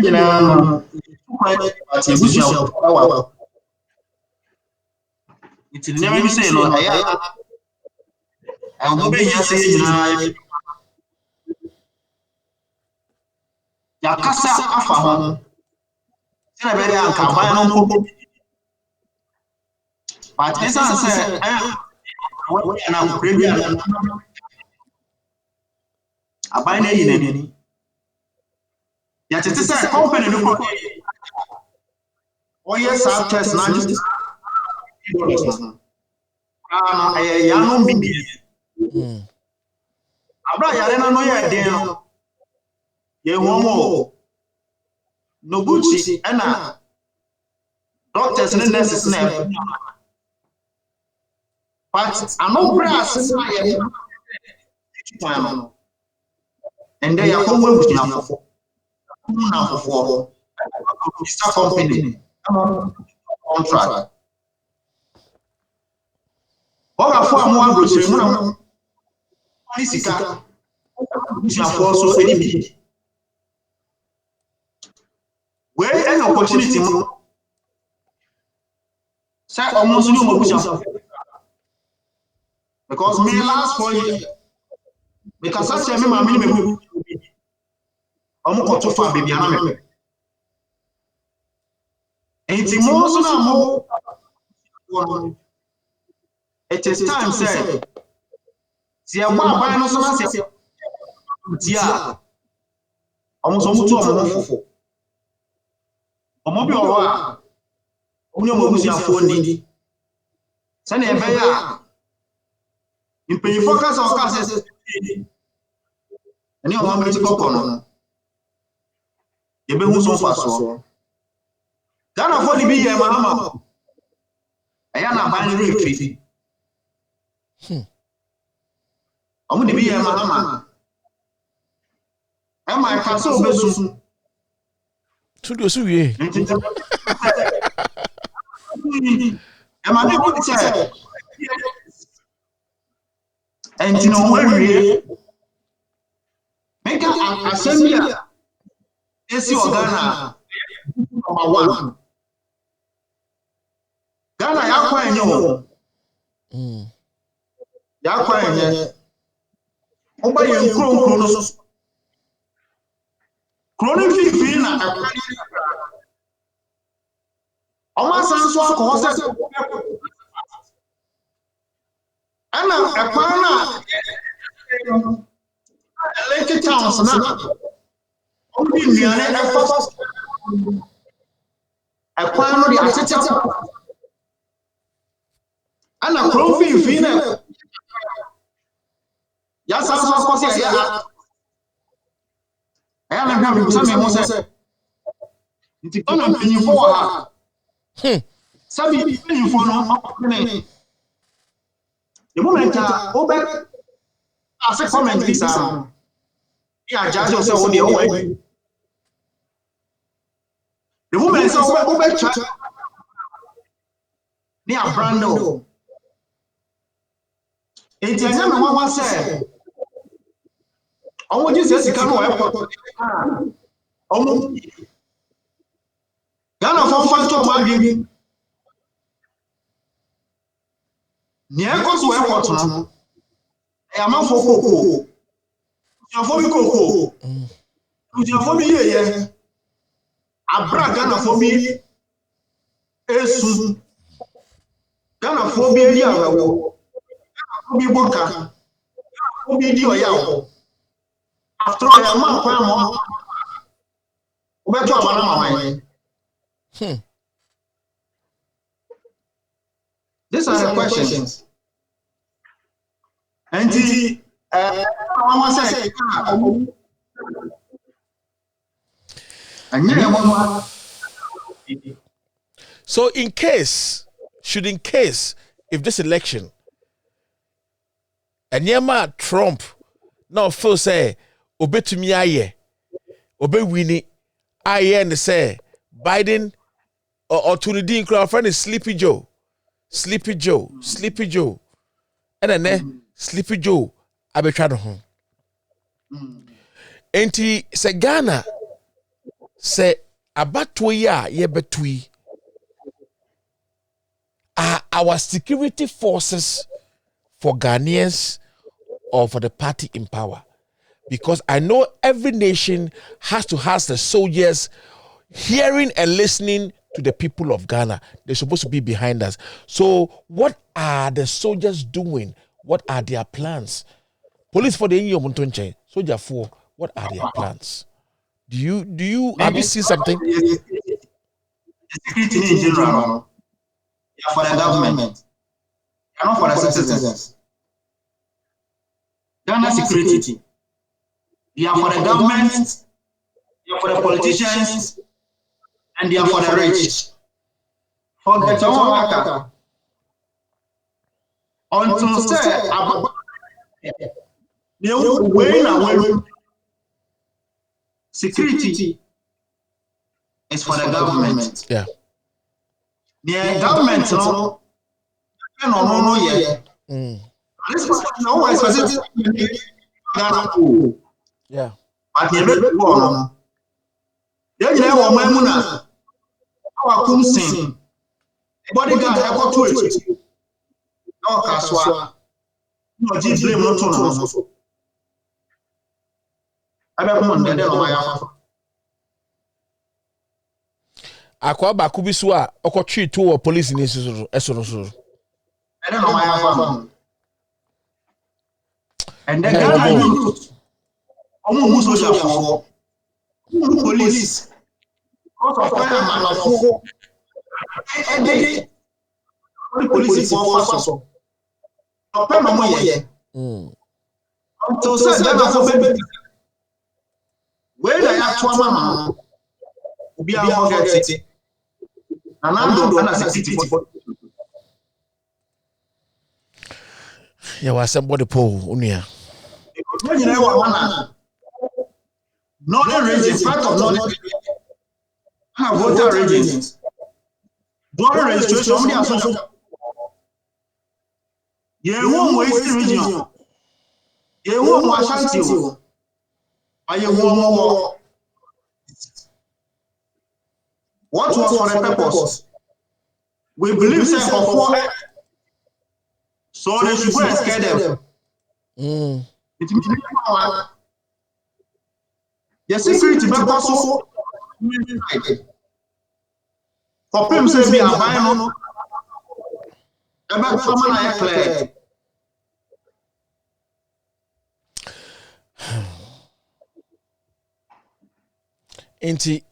never be say no. I'm going to say ya kasa afa ho. Say na be ya kaban no mpo. But esa say what na preview aban na yinani. Ya tete say company no ko. Oh yes, test na just ya no mbi. Abra ya na no ya den no. Ye homo Noguchi and doctors and nurses now. But I know brass and they are home with now for Mr. Company contract. Oga for more grocery money sika for so any where any opportunity say almost no more because me last 4 years because I say me ma me omo ko to fa baby ana me enti mo so na mo it is time say ti e gba aban no so na say ti a omo so mutu omo fofo omo bi oro a onye mo busi afo ni se na ebe ya impenyi focus on case ani omo mi ti kokko no ebe hu so faso Ghana for the bi ye mahama aya na ban refi omo de bi ye mahama e ma ka so obesu Studio so ye. E ma de ko say and you know where we Make an assembly. Esi Ghana number 1. Ghana yakwa enyo. Yakwa enye. Oba ye nkro no. Krono fifi na akwa. Oma sanso akọ se. Ana akwa na Lake Towns na. Obi nuane afa. Akwa no de atete. Ana krono fifi na ya sanso akọ se ya. I am having some say. Nti kono mpanyimfo wa ha. Sabi mpanyimfo no ne. The moment obe as a comment this ya judge say o de o we. The moment say obe try ni abrando. Enti anya me wa say Omo Jesus sika no airport. Omo Ghana for factor ma bi. Ni e ko so airport no. E ama fo koko. Ya fo bi koko. Ya fo bi ye. Abra Ghana fo bi esu. Ghana fo bi ri awo. Fo bi boka. Fo bi di oya. After all, I'm not going to These are the questions. And so in case, if this election, and Yama Trump now feel say, obetumi aye obewini aye and say Biden or to the dean crowd friend is Sleepy Joe and then Sleepy Joe abetwa no ho enti se Ghana se abato ya ye betui are our security forces for Ghanaians or for the party in power. Because I know every nation has to have the soldiers hearing and listening to the people of Ghana. They're supposed to be behind us. So what are the soldiers doing? What are their plans? Police for the Muntonche, soldier for what are their plans? Do you have you seen something? The security in general, yeah, for the government, not for the citizens. Ghana security. They are for the government, they are for the politicians, and they are for the rich. For the Tawaka. Until say, security is for the government. Yeah. The government, no, this was no Ghana. Yeah. But the red one, you know, Mamuna, our Kumsin, bodyguard have got to it. No, Caswa, no, G. Blame not on. I don't want that. Akwa bakubisu a okotwe to o police ni eso. I don't know why I found. And then Ghana youth, who soldier for, who police, out of fireman for, and they police for fast. Open no more here. Until say Ghana for baby. When I have to mama, be a forget it. Anando and security. Yeah, was somebody poll unia. When you know what Northern region, part of Northern have voter regions. Border registration, only a social. You won't waste the region. You won't wash until. What was for the purpose? We believe that for so they should go and scare them. It means the security Bempa so for people say be a buy no clear. Enti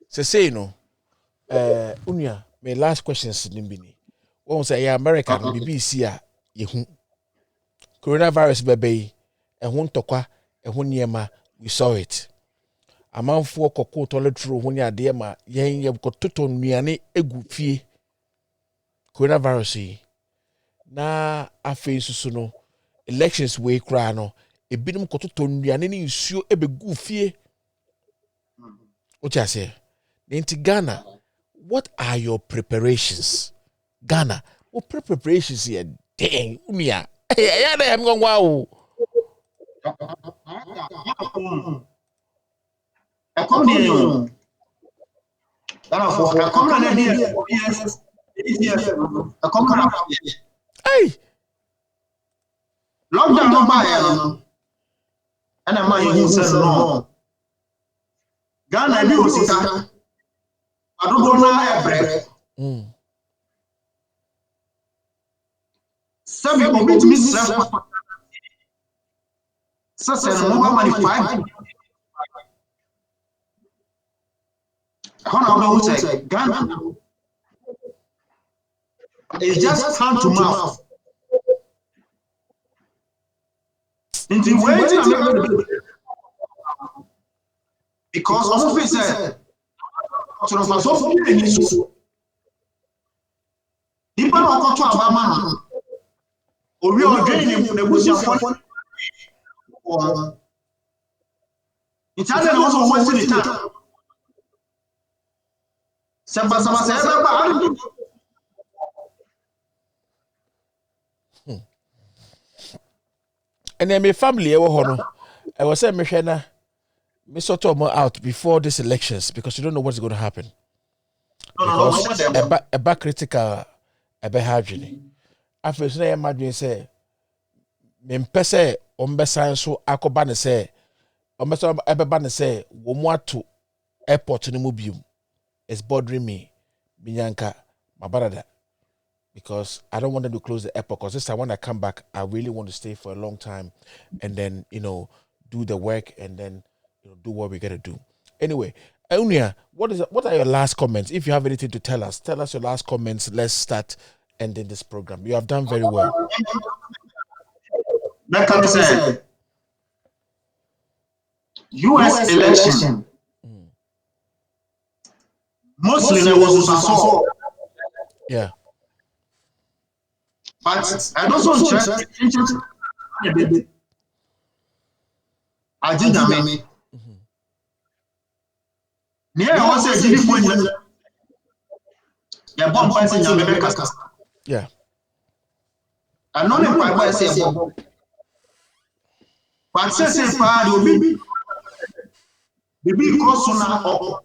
say no unia my last questions nimbini. Won say ya America no BBC a yehu coronavirus bebe ehun tokwa ehun niema we saw it. Amanfo kokko toilet roll ho ni ade ma yen ye kototo nnuane egu fie coronavirus yi na afi susu no elections we kra no ebinum kototo nnuane ni nsuo ebegu fie Ocha say into Ghana, what are your preparations? Ghana, what preparations here? Dang, Umia. Yeah, I'm going wow. I come here. I come here. I come here. Hey, Lockdown no buy and I'm not using no. Ghana bi osika. Adodo na ebre. Sabi obi tumi sref. Sasa no ma mani 5. How now we say Ghana. It's just hand to mouth. Into waiting because of it said so people don't to Abama or we are draining the bush Italian also wants to the town. and then my family I was saying Michelle me sort of out before these elections because you don't know what's going to happen. Because a back critical a be hardly. After say imagine say me mpese ombesan so akoba ne say ombesan ebeba ne say wo mu ato airport ni mu bium is bothering me binyanka my brother because I don't want them to close the airport because this time when I come back I really want to stay for a long time and then do the work and then do what we gotta do. Anyway, Unia, what are your last comments? If you have anything to tell us your last comments. Let's start ending this program. You have done very well. That can say US election. Mostly there was Sasso. Yeah. But I don't check. I didn't mean. Yeah, I was a GD point. Yeah, bomb fights in America. Yeah. I know them by say bomb. But say far will be because now or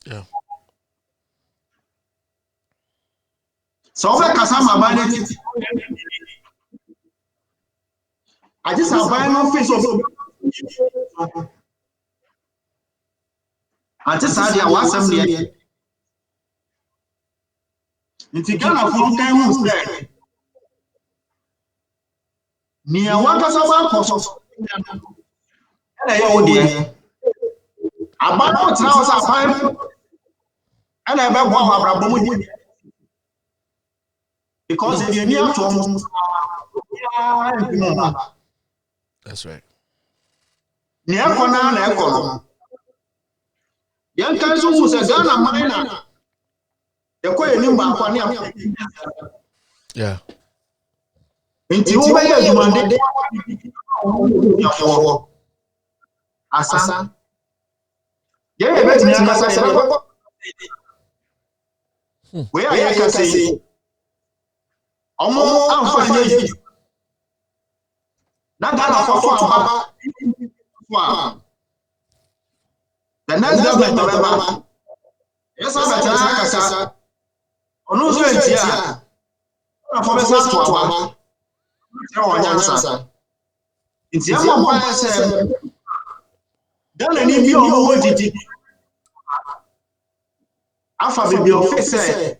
yeah. So over Kasama Baneti. I just have no face of I just had the assembly. It's a Ghana from Cameroon said. Near one Kasama Post. Oh dear. About now, and I bet one because they're near to almost. That's right. Near Kona, young council was a Ghana minor. The quite a yeah. Until you mandate for Asa. Yeah, but where I can say, I'm fine. That Ghana for the next government November. Yes, I'm at Kasa. On no sense here. For the last 2 hours. It's your mobile say. Don't any be on what it. Alpha be your face say.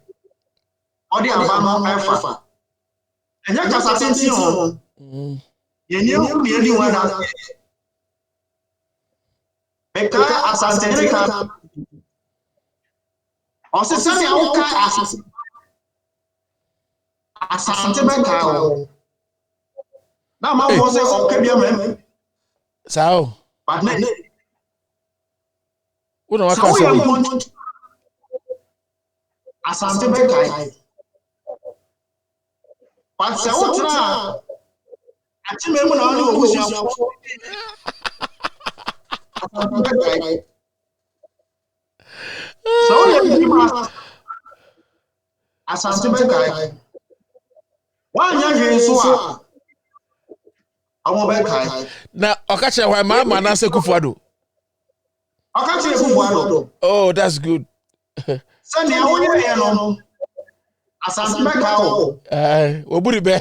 Or the Abama Alpha. And you can say on. You knew the only one that Beka Asante or say something Asante Beka. Now my boss say okay be man. So But then what do I can say? Asante Beka. But say what na ati me mu na only Owusu. So you Asante Beka. One young so I won't Beka. Now, Okacha, why my man answer Kufuado? I can't say Kufuado. Oh, that's good. Sunday, I want you no. Asante Beka. Oburi be.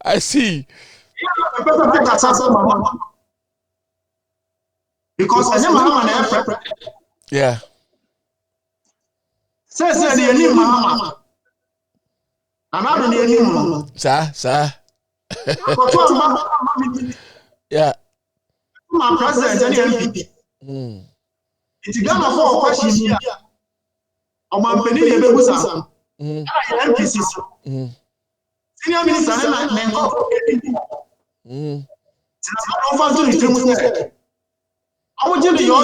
I see. Because I never have an Yeah. Says the name Mama. And I don't know. Sir. Yeah. My president and MP. It's Ghana for question here. On my penny, you will some. MPCs. Senior minister and I want you to your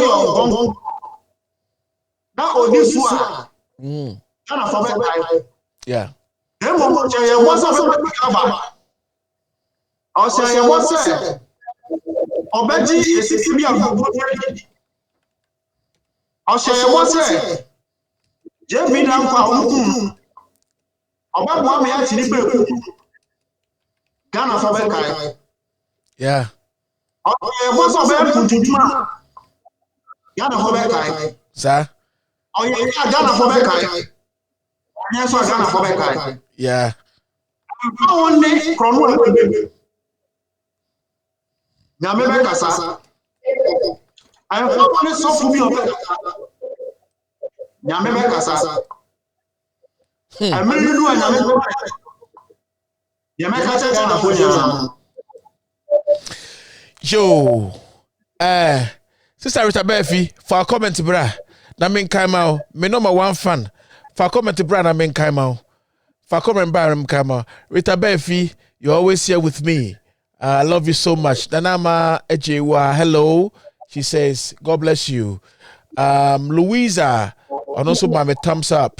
now or this one. Ghana for Yeah. Then what's up? I'll say what's up. Obeji is to be a good. I'll say what's up. Jemmy down for Oba me actually Ghana for Beka. Yeah. Okay, what's up to Ghana for Beka. Sir. Oh yeah, Ghana for Beka. Yes, Ghana for Beka. Yeah. One day from one. Nyame Beka sa. I am probably so for me on Beka. Nyame Beka sa. I mean, you do a Yo, Sister Rita Befi, for a comment, bra. Na min kaimao, me number one fan. For a comment, bra, na min kaimao. For a comment, bra, na kaimao. Rita Befi, you're always here with me. I love you so much. Danama Ejewa, hello. She says, God bless you. Louisa, and also my thumbs up.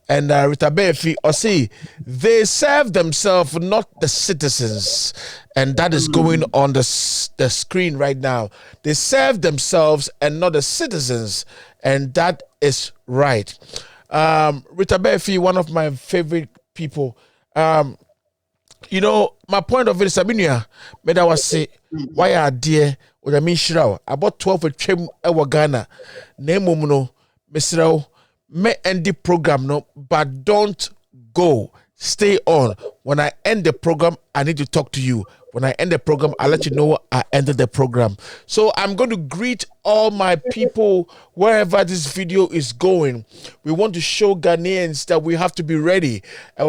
And Rita Befi, or see, they serve themselves, not the citizens. And that is going on the screen right now. They serve themselves and not the citizens. And that is right. Rita Befi, one of my favorite people. You know, my point of it is, Abinia, made I was say, why are dear, or I mean, Shirao, about 12 of Trim Ewagana, Nemuno, Mr. May end the program, no, but don't go. Stay on. When I end the program, I need to talk to you. When I end the program, I'll let you know I ended the program. So I'm going to greet all my people wherever this video is going. We want to show Ghanaians that we have to be ready. I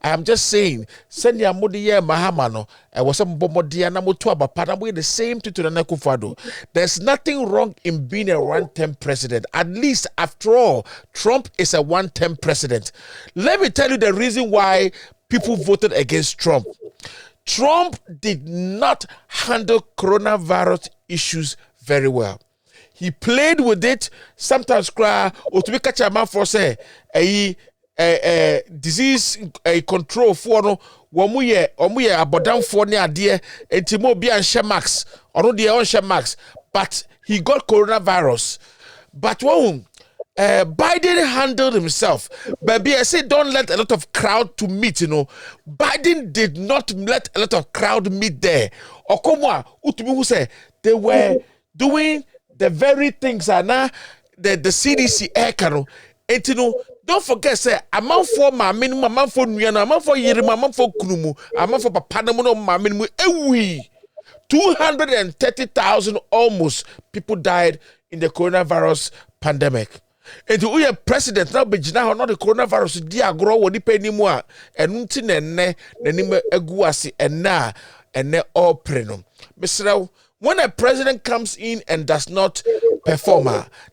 am just saying, send your modiya mahamano. I was some bomodia namutuaba panamwe the same to the Nakufado. There's nothing wrong in being a one-term president. At least, after all, Trump is a one-term president. Let me tell you the reason why people voted against Trump. Trump did not handle coronavirus issues very well. He played with it. Sometimes cry or to be catch a man for say a disease control for no omuye abodam for ne ade entimo bi an shemax or no de on shemax, but he got coronavirus. But Biden handled himself. Baby, I say don't let a lot of crowd to meet, Biden did not let a lot of crowd meet there. Okomwa, utumi who say they were doing the very things now the CDC air cano. And don't forget, say, a month for my minimum, a month for Nuyana, a month for Yerima, a month for Kunumu, a month for Papanamono, my minimum, 230,000 almost people died in the coronavirus pandemic. And we are president now, but now not the coronavirus, dear grow, what depend anymore, and until ne eguasi, and na, and ne all prenum. Mr. When a president comes in and does not perform,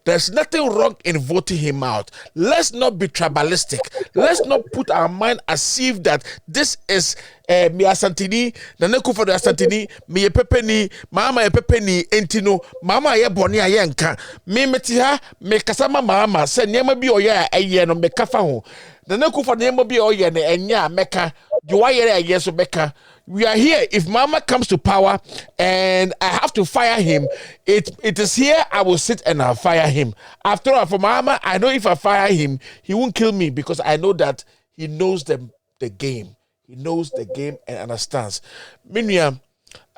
there's nothing wrong in voting him out. Let's not be tribalistic. Let's not put our mind as if that this is me asantini, naneku for the asantini, me ye pepeni, mama ye pepeni, entino, mama ye boni ayenka, me metiha, me kasama mama, se nyema bi oya eye no me kafa ho. Naneku for nyema bi oya ne enya meka, juwa ye yeso meka. We are here. If Mama comes to power and I have to fire him, it is here I will sit and I'll fire him. After all, for Mama, I know if I fire him, he won't kill me because I know that he knows the game. He knows the game and understands. Meanwhile,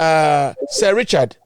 Sir Richard,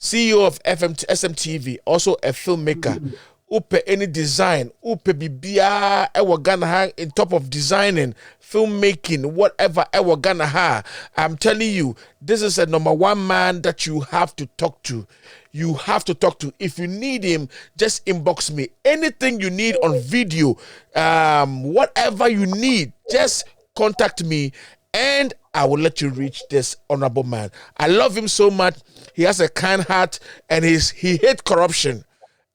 CEO of SMTV, also a filmmaker, upe any design, upe bibia ewa Ghana ha in top of designing, filmmaking, whatever ewa Ghana ha. I'm telling you, this is a number one man that you have to talk to. You have to talk to. If you need him, just inbox me. Anything you need on video, whatever you need, just contact me and I will let you reach this honorable man. I love him so much. He has a kind heart and he hates corruption.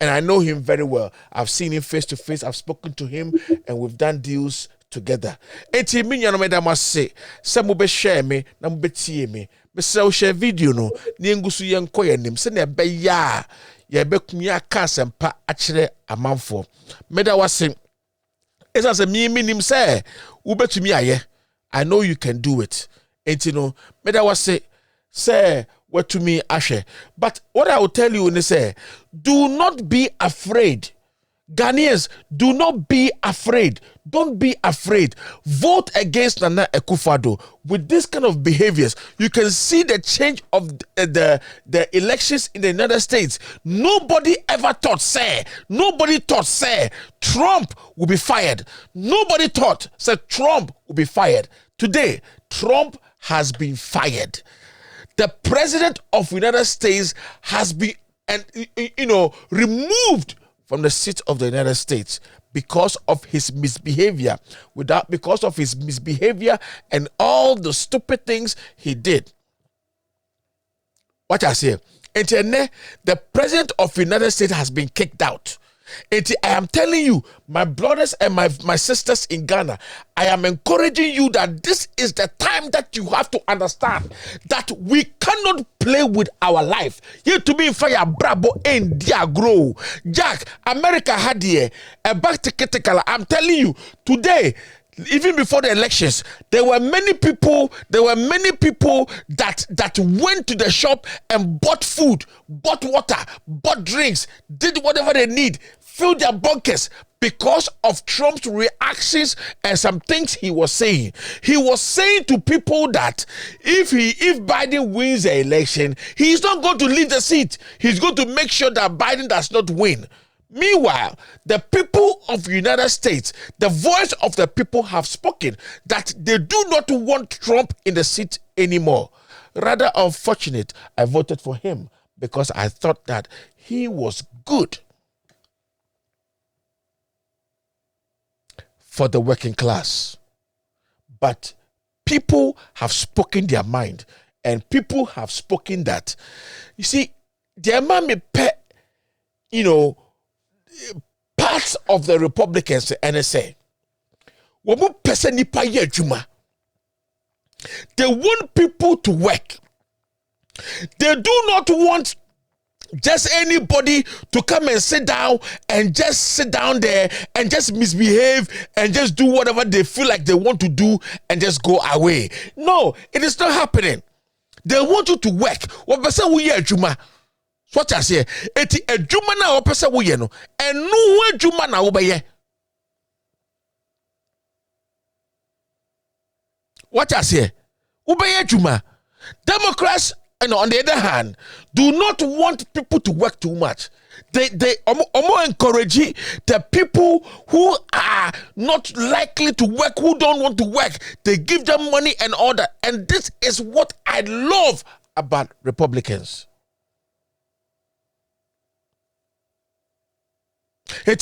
And I know him very well. I've seen him face to face. I've spoken to him and we've done deals together. Enti mi nyano me da mase. Se mo be share me na mo be tie me. Me se share video no ni ngusu ye nko ye nim. Se na be ya ye be kumi aka sempa a kire amanfo. Me da wase. Esa se mi nim se wo betumi aye. I know you can do it. Enti no me da wase say what to me ashe. But what I will tell you is say, do not be afraid. Ghanaians, do not be afraid. Don't be afraid. Vote against Nana Akufo-Addo. With this kind of behaviors, you can see the change of the elections in the United States. Nobody thought, Trump will be fired. Nobody thought, Trump will be fired. Today, Trump has been fired. The president of the United States has been, removed from the seat of the United States because of his misbehavior, because of his misbehavior and all the stupid things he did. What I say, the president of the United States has been kicked out. I am telling you, my brothers and my sisters in Ghana, I am encouraging you that this is the time that you have to understand that we cannot play with our life. You to be fire brabo and dia grow. Jack, America had here a back to I'm telling you, today, even before the elections, there were many people that went to the shop and bought food, bought water, bought drinks, did whatever they need, filled their bunkers because of Trump's reactions and some things he was saying. He was saying to people that if Biden wins the election, he's not going to leave the seat. He's going to make sure that Biden does not win. Meanwhile, the people of the United States, the voice of the people have spoken that they do not want Trump in the seat anymore. Rather unfortunate, I voted for him because I thought that he was good for the working class. But people have spoken their mind and people have spoken that, you see, their man may pay, parts of the Republicans and say, they want people to work. They do not want just anybody to come and sit down and just sit down there and just misbehave and just do whatever they feel like they want to do and just go away. No, it is not happening. They want you to work. So what I say, eti adwuma na wo pese wo ye no, enu ho adwuma na wo be ye. What I say, wo be ye adwuma. Democrats, and on the other hand, do not want people to work too much. They encourage the people who are not likely to work, who don't want to work. They give them money and all that. And this is what I love about Republicans.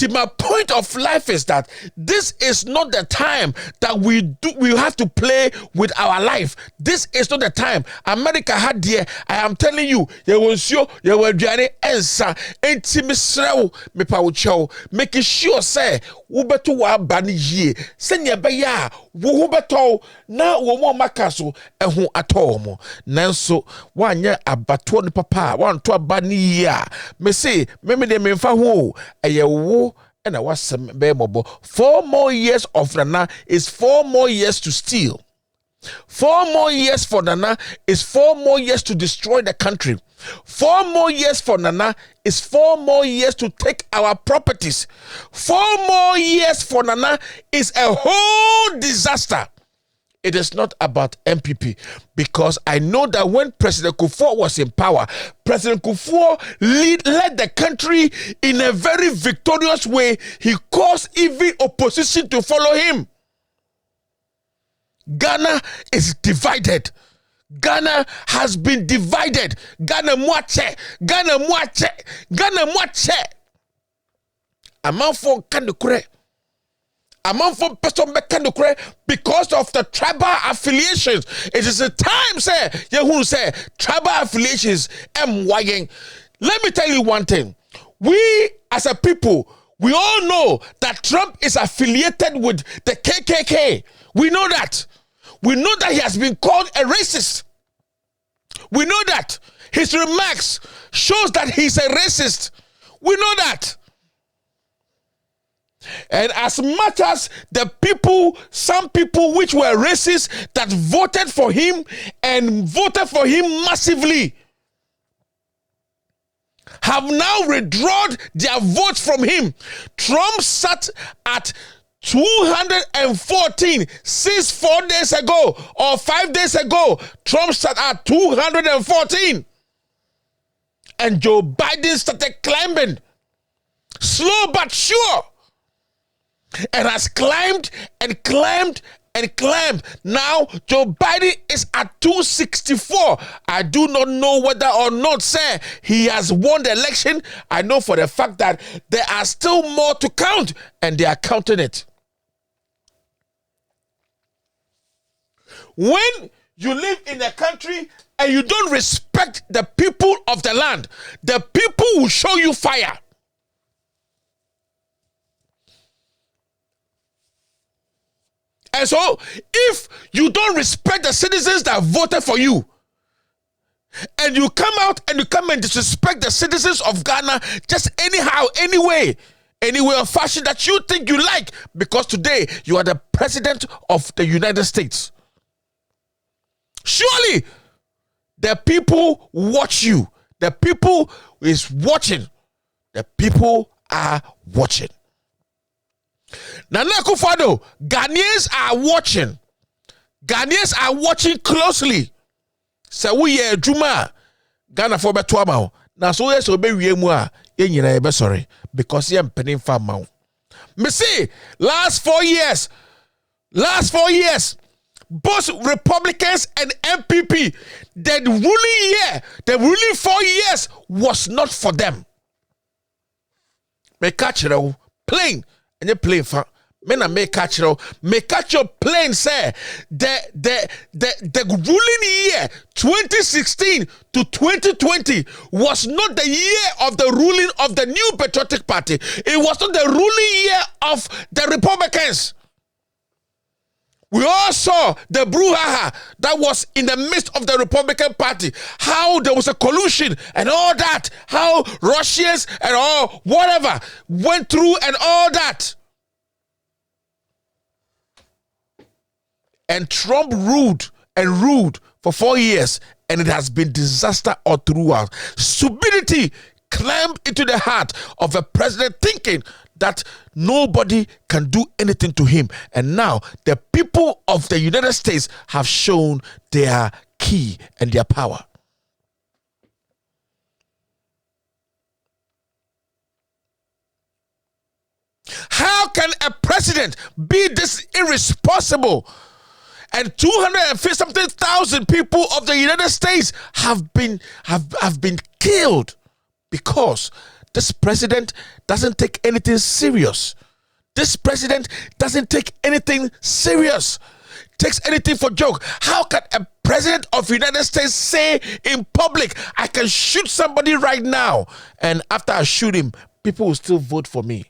My point of life is that this is not the time that we have to play with our life. This is not the time. America had there. I am telling you, there was you were Johnny Ensa, Entimisrel, me paucho, making sure say, Ubetu wa bani ye, senya baya, wubeto, na womo makaso, and who atomo. Nanso, one year abatoni papa, one to a bani ya. Me say, meme de me fa ho, and I was some bemobo. 4 more years of Nana is 4 more years to steal. 4 more years for Nana is 4 more years to destroy the country. 4 more years for Nana is 4 more years to take our properties. 4 more years for Nana is a whole disaster. It is not about MPP, because I know that when President Kufuor was in power, President Kufuor led the country in a very victorious way. He caused even opposition to follow him. Ghana is divided. Ghana has been divided. Ghana mwache. Ghana mwache. Ghana mwache. Amanfo kandukure. Amanfo person mekandukure because of the tribal affiliations. It is a time, say, who say tribal affiliations MYing. Let me tell you one thing. We as a people, we all know that Trump is affiliated with the KKK. We know that. We know that he has been called a racist. We know that. His remarks shows that he's a racist. We know that. And as much as the people, some people which were racist that voted for him and voted for him massively, have now withdrawn their votes from him. Trump sat at 214 since 4 days ago or 5 days ago. Trump sat at 214. And Joe Biden started climbing. Slow but sure. And has climbed and climbed and climbed. Now, Joe Biden is at 264. I do not know whether or not, sir, he has won the election. I know for the fact that there are still more to count, and they are counting it. When you live in a country and you don't respect the people of the land, the people will show you fire. And so, if you don't respect the citizens that voted for you, and you come out and you come and disrespect the citizens of Ghana just anyhow, any way or fashion that you think you like, because today you are the president of the United States. Surely, the people watch you. The people is watching. The people are watching. Nana Akufo-Addo, Ghanaians are watching. Ghanaians are watching closely. Say we ye adwuma Ghana for beto ama. Na so ye so be wie mu a ye nyina ye be sorry because ye mpenin fa ma. Me see last 4 years, both Republicans and MPP, the ruling 4 years was not for them. Me catch it plain. And you play for men and make catch your plane say the ruling year 2016 to 2020 was not the year of the ruling of the New Patriotic Party. It was not the ruling year of the Republicans. We all saw the brouhaha that was in the midst of the Republican Party, how there was a collusion and all that, how Russians and all whatever went through and all that. And Trump ruled for 4 years and it has been disaster all throughout. Stupidity climbed into the heart of a president, thinking that nobody can do anything to him. And now the people of the United States have shown their key and their power. How can a president be this irresponsible? And 250,000 people of the United States have been killed because this president doesn't take anything serious. This president doesn't take anything serious. Takes anything for joke. How can a president of the United States say in public, I can shoot somebody right now, and after I shoot him, people will still vote for me?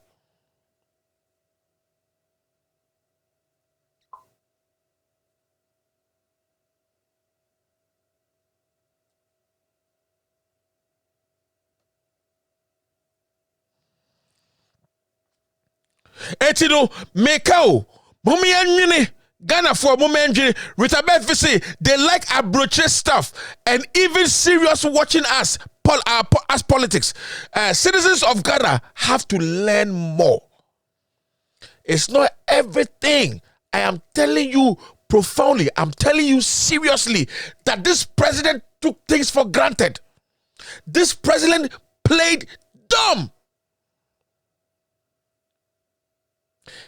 Etino Mekao Mumianini Ghana for Mumenji Ritabeth Visi, they like abroche stuff and even serious watching us as politics. Citizens of Ghana have to learn more. It's not everything. I am telling you profoundly, I'm telling you seriously, that this president took things for granted. This president played dumb.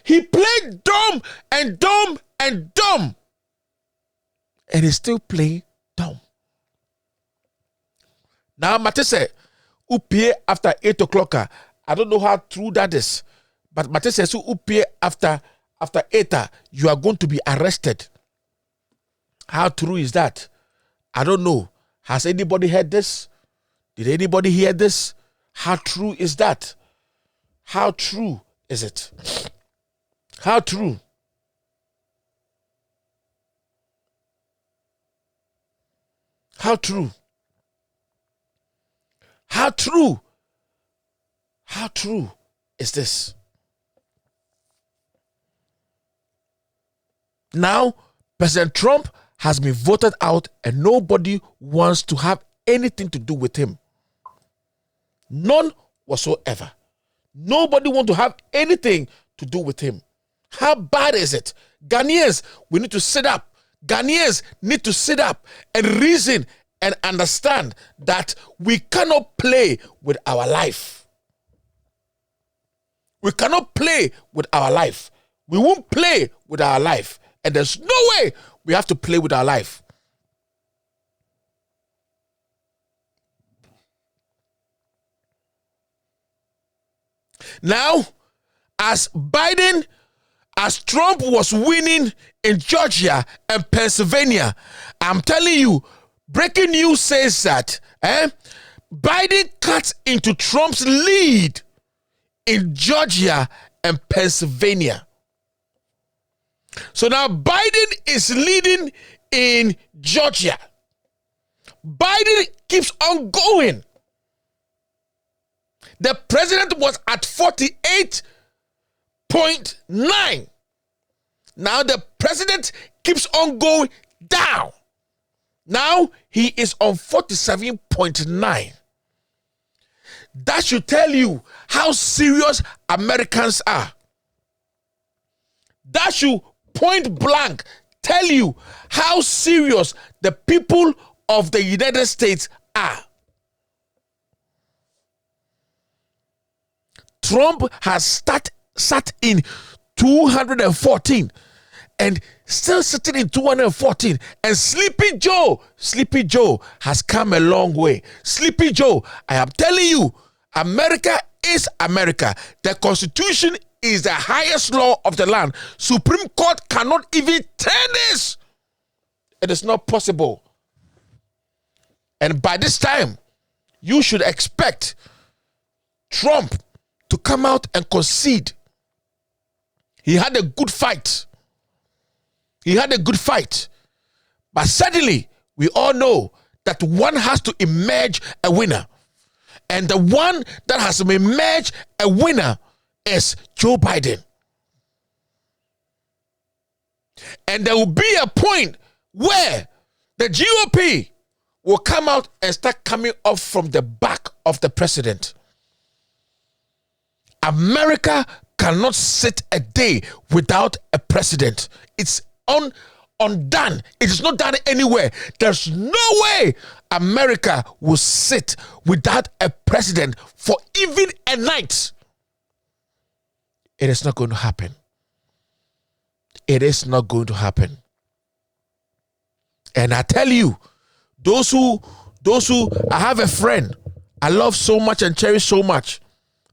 He played dumb and dumb and dumb. And he's still playing dumb. Now, Mate said, Upie after 8 o'clock. I don't know how true that is. But Mate says, Upie after 8, you are going to be arrested. How true is that? I don't know. Has anybody heard this? Did anybody hear this? How true is that? How true is it? How true? How true? How true? How true is this? Now, President Trump has been voted out and nobody wants to have anything to do with him. None whatsoever. Nobody wants to have anything to do with him. How bad is it? Ghanaians, we need to sit up. Ghanaians need to sit up and reason and understand that we cannot play with our life. We cannot play with our life. We won't play with our life. And there's no way we have to play with our life. Now, as Trump was winning in Georgia and Pennsylvania, I'm telling you, breaking news says that Biden cuts into Trump's lead in Georgia and Pennsylvania. So now Biden is leading in Georgia. Biden keeps on going. The president was at 48.9. Now the president keeps on going down. Now he is on 47.9. That should tell you how serious Americans are. That should point blank tell you how serious the people of the United States are. Trump has sat in 214 and still sitting in 214. And Sleepy Joe has come a long way. Sleepy Joe, I am telling you, America is America. The Constitution is the highest law of the land. Supreme Court cannot even turn this. It is not possible. And by this time, you should expect Trump to come out and concede. He had a good fight. But suddenly, we all know that one has to emerge a winner. And the one that has to emerge a winner is Joe Biden. And there will be a point where the GOP will come out and start coming off from the back of the president. America cannot sit a day without a president. It's undone. It is not done anywhere. There's no way America will sit without a president for even a night. It is not going to happen. It is not going to happen. And I tell you, those who I have a friend I love so much and cherish so much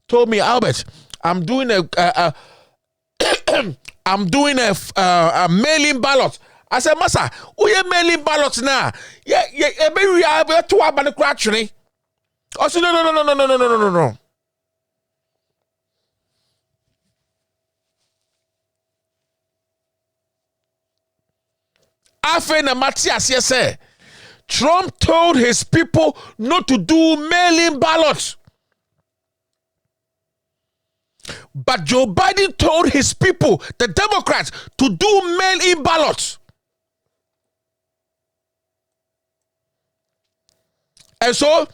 told me, Albert, I'm doing a mail-in ballot. I said, Masa, we are mail-in ballots now. Yeah, maybe we are to have a actually. I said, no. Afena Matthias, yes, sir. Trump told his people not to do mail-in ballots. But Joe Biden told his people, the Democrats, to do mail-in ballots. And so,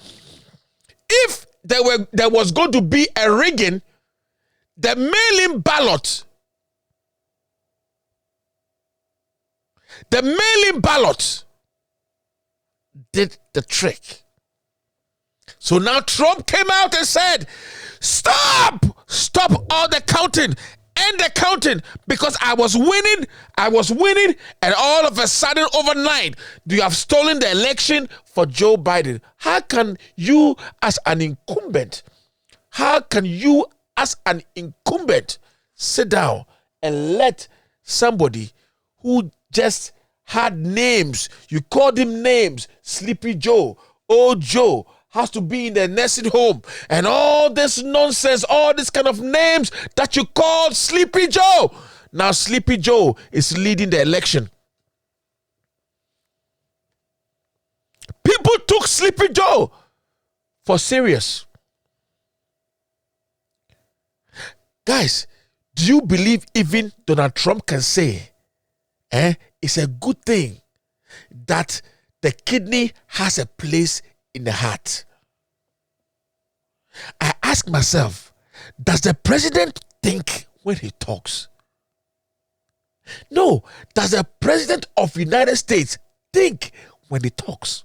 if there was going to be a rigging, the mail-in ballot, did the trick. So now Trump came out and said, stop all the counting, end the counting, because I was winning, and all of a sudden overnight, you have stolen the election for Joe Biden. How can you as an incumbent sit down and let somebody who just had names, you called him names, Sleepy Joe, Old Joe, has to be in the nursing home, and all this nonsense, all this kind of names that you called Sleepy Joe. Now Sleepy Joe is leading the election. People took Sleepy Joe for serious. Guys, do you believe even Donald Trump can say, it's a good thing that the kidney has a place in the heart? I ask myself, does the president think when he talks? No. Does the president of the United States think when he talks?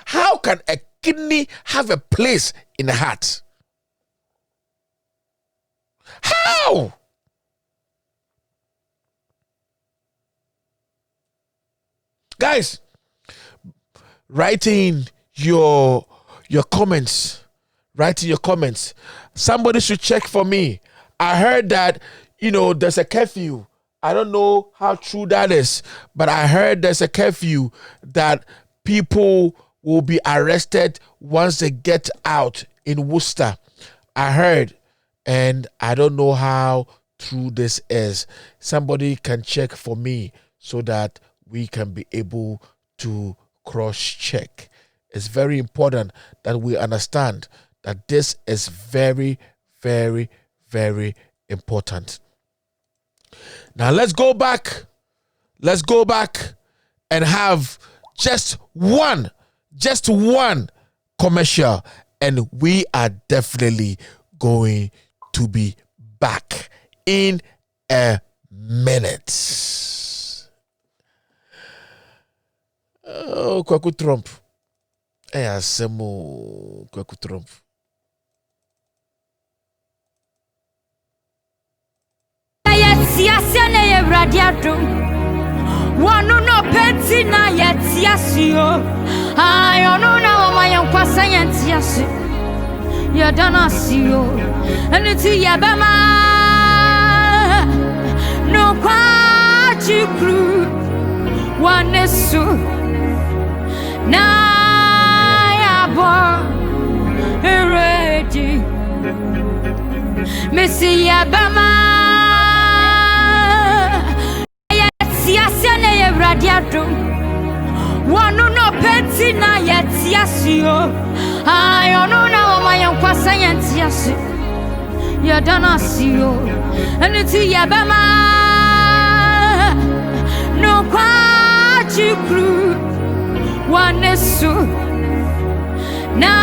How can a kidney have a place in the heart? How? Guys, write in your comments. Somebody should check for me. I heard that, there's a curfew. I don't know how true that is, but I heard there's a curfew that people will be arrested once they get out in Worcester. I heard, and I don't know how true this is. Somebody can check for me so that we can be able to cross-check. It's very important that we understand that this is very, very, very important. Now let's go back and have just one commercial, and we are definitely going to be back in a minute. Oh, Kwaku Trump. Asemo Kwaku Trump. Siasia na ye radiado wanu no peti na ye tiasio ayono na mama yankwasa ye tiasi ye danasio eniti ye bema no kwa chikru wanesu na ya bo ready Messi ye bema Siasia na ye radiado wanu no peti na ye tiasio ayono na mama yankwasa ye tiasi ye danasio eniti ye bema no kwa chikru wanesu na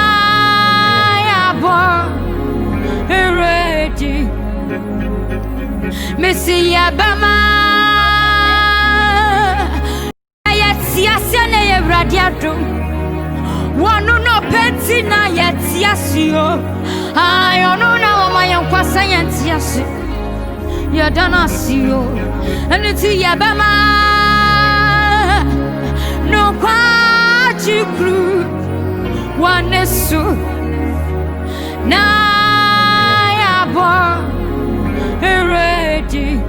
yabo ready Missy Yabama Ayatiasia ne radiado Wanu no penti na yatiasio Ayono na omayan kwasa yantiasi Yadana sio Aniti Yabama No kwa chikru Wanesu na yabo ready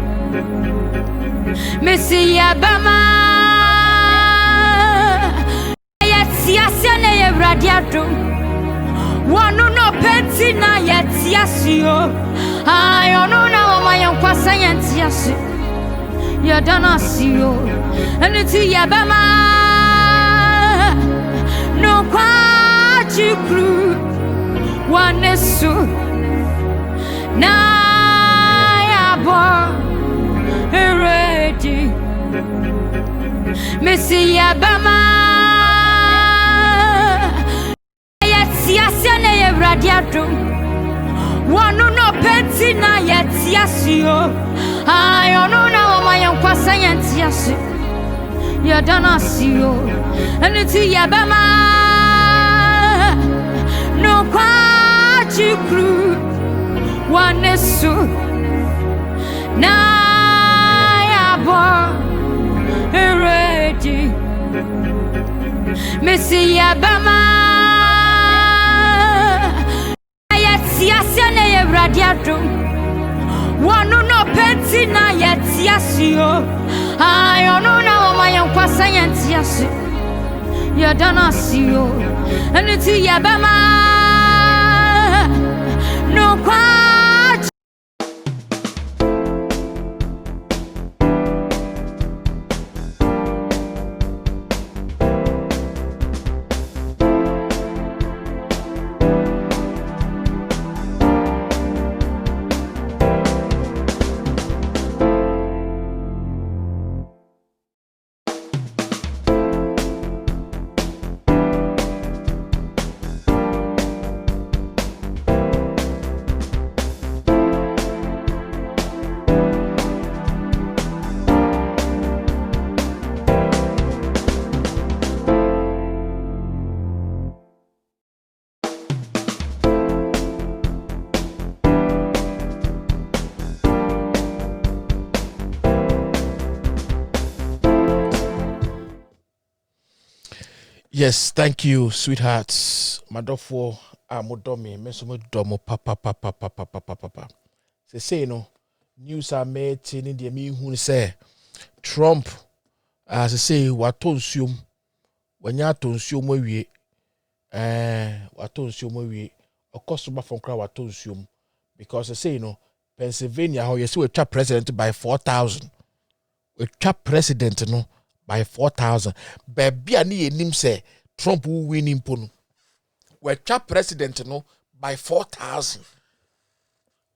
Missy Yabama Yatiasia ne radiado Wanu no penti na yatiasio Ayono na omayan kwasa yantiasi Yadana sio Aniti Yabama No kwa chikru Wanesu na ready Missy Yabama Yatiasia ne radiado Wanu no penti na yatiasio Ayono na omayan kwasa yantiasi Yadana sio Aniti Yabama No kwa chikru Wanesu na yabo ready Missy Yabama Yatiasia ne radiado Wanu no penti na yatiasio Ayono na omayan kwasa yantiasi Yadana sio Aniti Yabama No kwa Yes, thank you, sweethearts. Madofo amodomi mesomo domo papa. Say no news are made in the me who say Trump as I say watonsium when ya tonsium we watonsium we okosoba from kra watonsium because I say no Pennsylvania how you see we trap president by 4,000. We trap president no by 4,000. Baby ani enim say Trump will win impo. We trap president no by 4,000.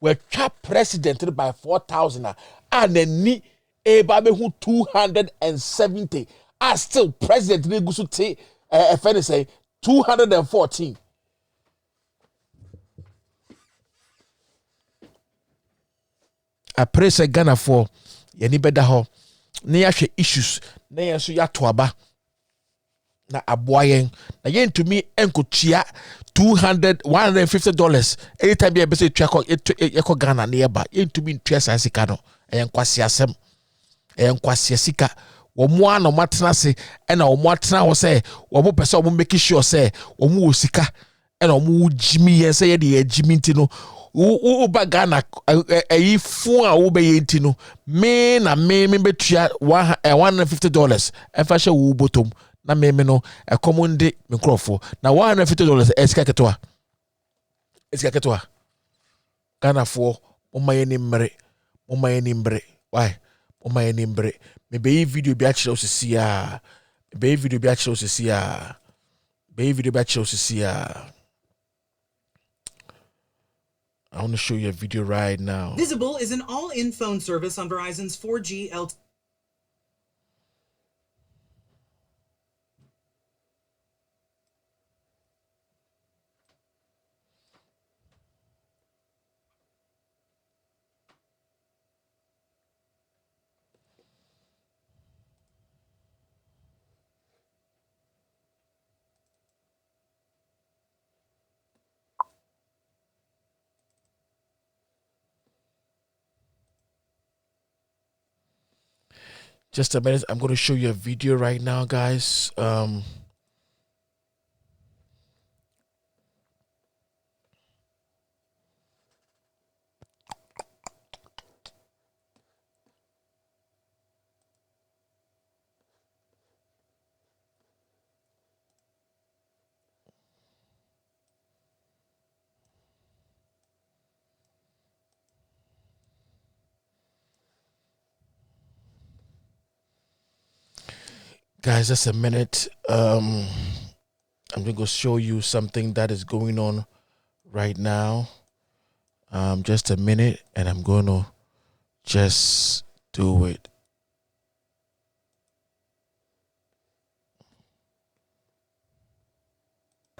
We trap president by 4,000 and ni eba who 270 are still president ni gusu te FN say 214. I pray say Ghana for yani beda ho na yahwe issues na yenso ya toaba na aboyen na yen to me enkotua $150 anytime you say twa ko Ghana na yeba yen to me ntwa sasika no enkwase asem enkwase sika wo mo ano matena se na wo mo atena ho se wo mo pese wo make sure se wo mo osika na wo mo jimi yen se ye de jimi ntino wo ba Ghana ayi fun a wo be yenti no me na me betua $150 efa hye wo bottom na me no commande me crofo na $150 esika ketwa Ghana fo mo maye ni mbre why mo maye ni mbre me be video bi a kire osisi a I want to show you a video right now. Visible is an all-in phone service on Verizon's 4G LTE. Just a minute. I'm going to show you a video right now, guys. Guys, just a minute. I'm going to show you something that is going on right now. Just a minute, and I'm going to just do it.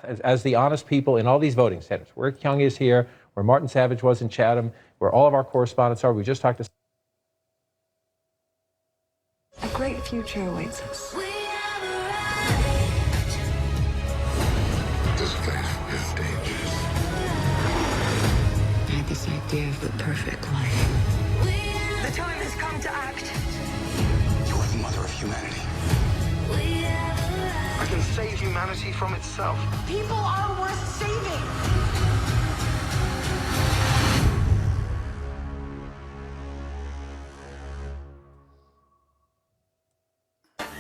As the honest people in all these voting centers, where Kyung is here, where Martin Savage was in Chatham, where all of our correspondents are. We just talked to. A great future awaits us. This place is dangerous. I had this idea of the perfect life. The time has come to act. You're the mother of humanity. I can save humanity from itself. People are worth saving.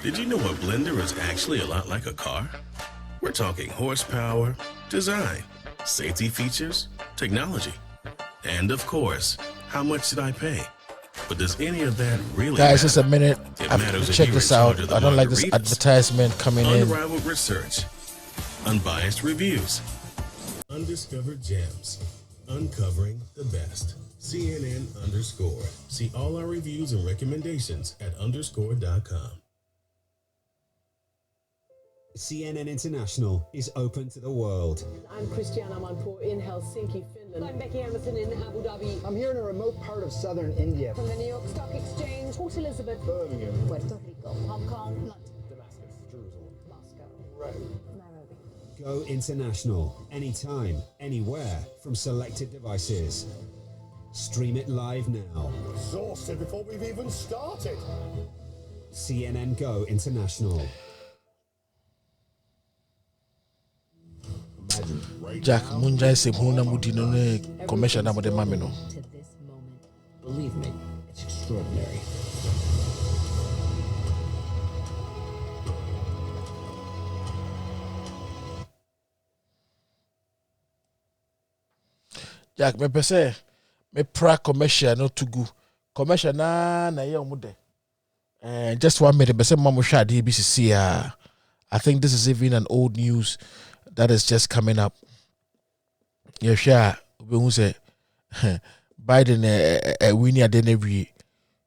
Did you know a blender is actually a lot like a car? We're talking horsepower, design, safety features, technology, and of course, how much did I pay? But does any of that really Guys, matter? just a minute. It I have matters to if check you're this in out. charge of the I don't like this margaritas. advertisement coming in. Unrivaled research, unbiased reviews, undiscovered gems, uncovering the best. CNN_. See all our reviews and recommendations at underscore.com. CNN International is open to the world. I'm Christiana Manpour in Helsinki, Finland. I'm Becky Emerson in Abu Dhabi. I'm here in a remote part of southern India. From the New York Stock Exchange, Port Elizabeth, Birmingham, Puerto Rico, Hong Kong, London, Damascus, Jerusalem, Moscow, Nairobi. Go international, anytime, anywhere, from selected devices. Stream it live now. Exhausted before we've even started. CNN Go International. Jack Munjai Sebuna Mudino commercial number the mamino. to this moment. Believe me, it's extraordinary. Jack, me pese me pra commercial no to go. Commercial na ye omude. Just 1 minute, pese mamu sha DBCC. I think this is even an old news that is just coming up. Yeah, sure. We say Biden winning at the every.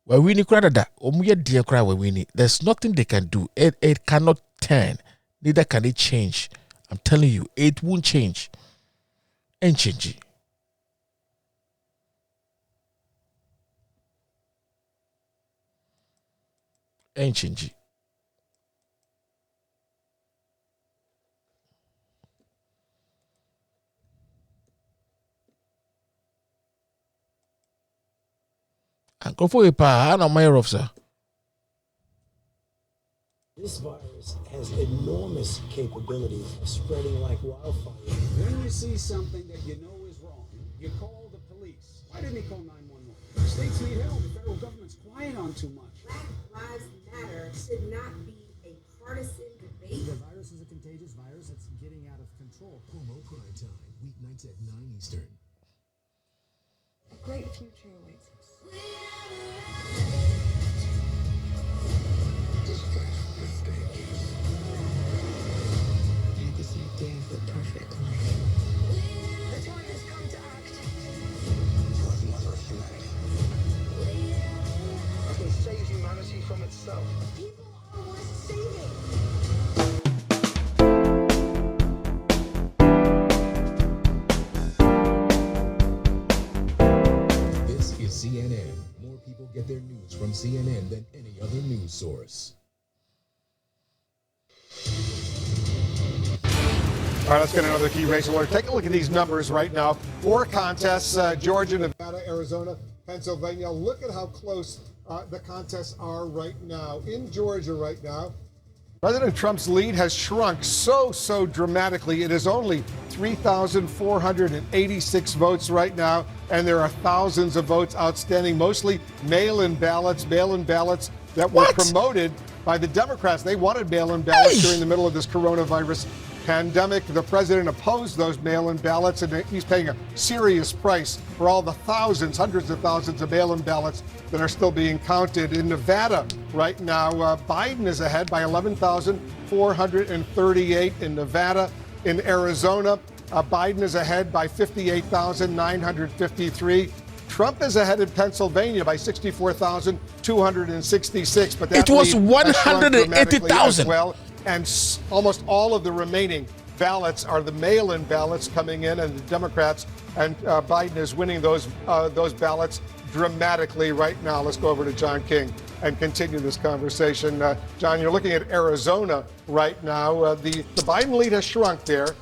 Well, winning crowd that omuye dear cry we winning. There's nothing they can do. It cannot turn. Neither can it change. I'm telling you, it won't change. Ain't change. Ain't change. Uncle for pa, I know my officer. This virus has enormous capabilities of spreading like wildfire. When you see something that you know is wrong, you call the police. Why didn't he call 911? States need help. The federal government's quiet on too much. Black Lives Matter should not be a partisan debate. The virus is a contagious virus that's getting out of control. Cuomo Prime Time, weeknights at 9 Eastern. A great future awaits us. This place is dangerous. I had this idea of the perfect life. The time has come to act. You're the mother of humanity. I can save humanity from itself. People are worth saving. This is CNN. More people get their news from CNN than any other news source. All right, let's get another key race alert. Take a look at these numbers right now. 4 contests, Georgia, Nevada, Arizona, Pennsylvania. Look at how close the contests are right now. In Georgia right now, President Trump's lead has shrunk so dramatically. It is only 3,486 votes right now, and there are thousands of votes outstanding, mostly mail-in ballots that were promoted by the Democrats. They wanted mail-in ballots during the middle of this coronavirus pandemic. The president opposed those mail-in ballots, and he's paying a serious price for all the thousands, hundreds of thousands of mail-in ballots that are still being counted. In Nevada right now, Biden is ahead by 11,438 in Nevada. In Arizona, Biden is ahead by 58,953. Trump is ahead in Pennsylvania by 64,266, but that it was lead has shrunk dramatically 180,000. as well. And almost all of the remaining ballots are the mail-in ballots coming in, and the Democrats and Biden is winning those ballots dramatically right now. Let's go over to John King and continue this conversation. John, you're looking at Arizona right now. The Biden lead has shrunk there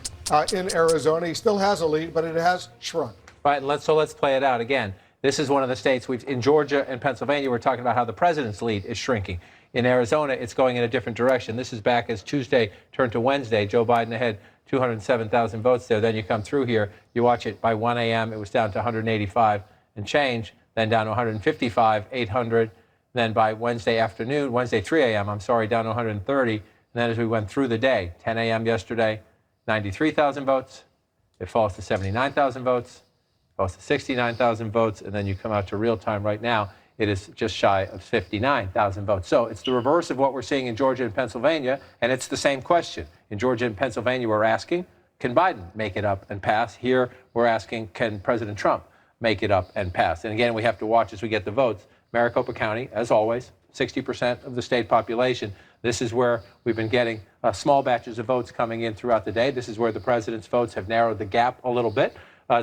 in Arizona. He still has a lead, but it has shrunk. Right, let's play it out again. This is one of the states in Georgia and Pennsylvania, we're talking about how the president's lead is shrinking. In Arizona, it's going in a different direction. This is back as Tuesday turned to Wednesday. Joe Biden ahead 207,000 votes there. Then you come through here, you watch it by 1 a.m. It was down to 185 and change, then down to 155, 800. Then by Wednesday 3 a.m., I'm sorry, down to 130. And then as we went through the day, 10 a.m. yesterday, 93,000 votes. It falls to 79,000 votes. It falls to 69,000 votes. And then you come out to real time right now. It is just shy of 59,000 votes. So it's the reverse of what we're seeing in Georgia and Pennsylvania, and it's the same question. In Georgia and Pennsylvania, we're asking, can Biden make it up and pass? Here, we're asking, can President Trump make it up and pass? And again, we have to watch as we get the votes. Maricopa County, as always, 60% of the state population. This is where we've been getting small batches of votes coming in throughout the day. This is where the president's votes have narrowed the gap a little bit.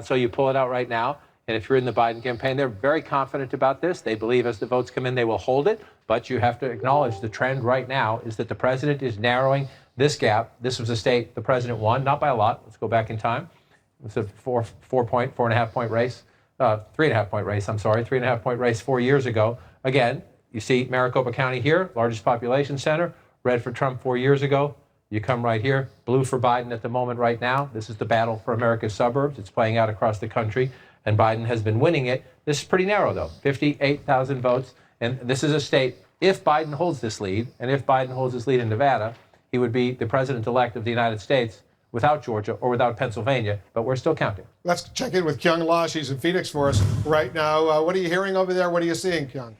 So you pull it out right now. And if you're in the Biden campaign, they're very confident about this. They believe as the votes come in, they will hold it. But you have to acknowledge the trend right now is that the president is narrowing this gap. This was a state the president won, not by a lot. Let's go back in time. It's a 4.5 point race, 3.5 point race, 3.5 point race 4 years ago. Again, you see Maricopa County here, largest population center, red for Trump 4 years ago. You come right here, blue for Biden at the moment right now. This is the battle for America's suburbs. It's playing out across the country. And Biden has been winning it. This is pretty narrow, though, 58,000 votes. And this is a state, if Biden holds this lead, and if Biden holds this lead in Nevada, he would be the president-elect of the United States without Georgia or without Pennsylvania, but we're still counting. Let's check in with Kyung La. She's in Phoenix for us right now. What are you hearing over there? What are you seeing, Kyung?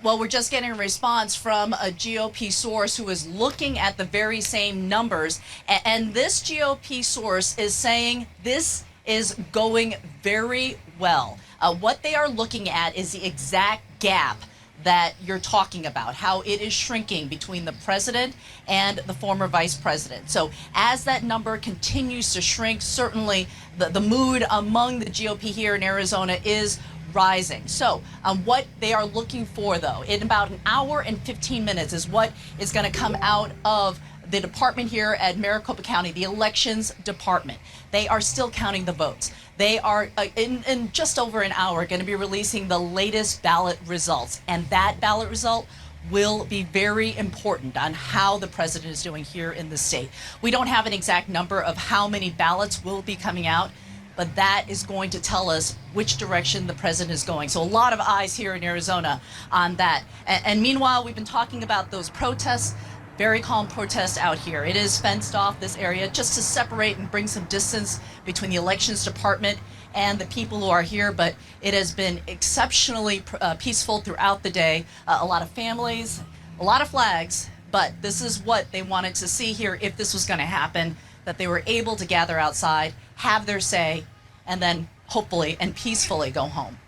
Well, we're just getting a response from a GOP source who is looking at the very same numbers. And this GOP source is saying this is going very well. What they are looking at is the exact gap that you're talking about, how it is shrinking between the president and the former vice president. So as that number continues to shrink, certainly the mood among the GOP here in Arizona is rising. So what they are looking for, though, in about an hour and 15 minutes is what is going to come out of the department here at Maricopa County, the elections department. They are still counting the votes. They are, in just over an hour, going to be releasing the latest ballot results. And that ballot result will be very important on how the president is doing here in the state. We don't have an exact number of how many ballots will be coming out, but that is going to tell us which direction the president is going. So a lot of eyes here in Arizona on that. And meanwhile, we've been talking about those protests. Very calm protest out here. It is fenced off, this area, just to separate and bring some distance between the elections department and the people who are here. But it has been exceptionally peaceful throughout the day. A lot of families, a lot of flags. But this is what they wanted to see here if this was going to happen, that they were able to gather outside, have their say, and then hopefully and peacefully go home.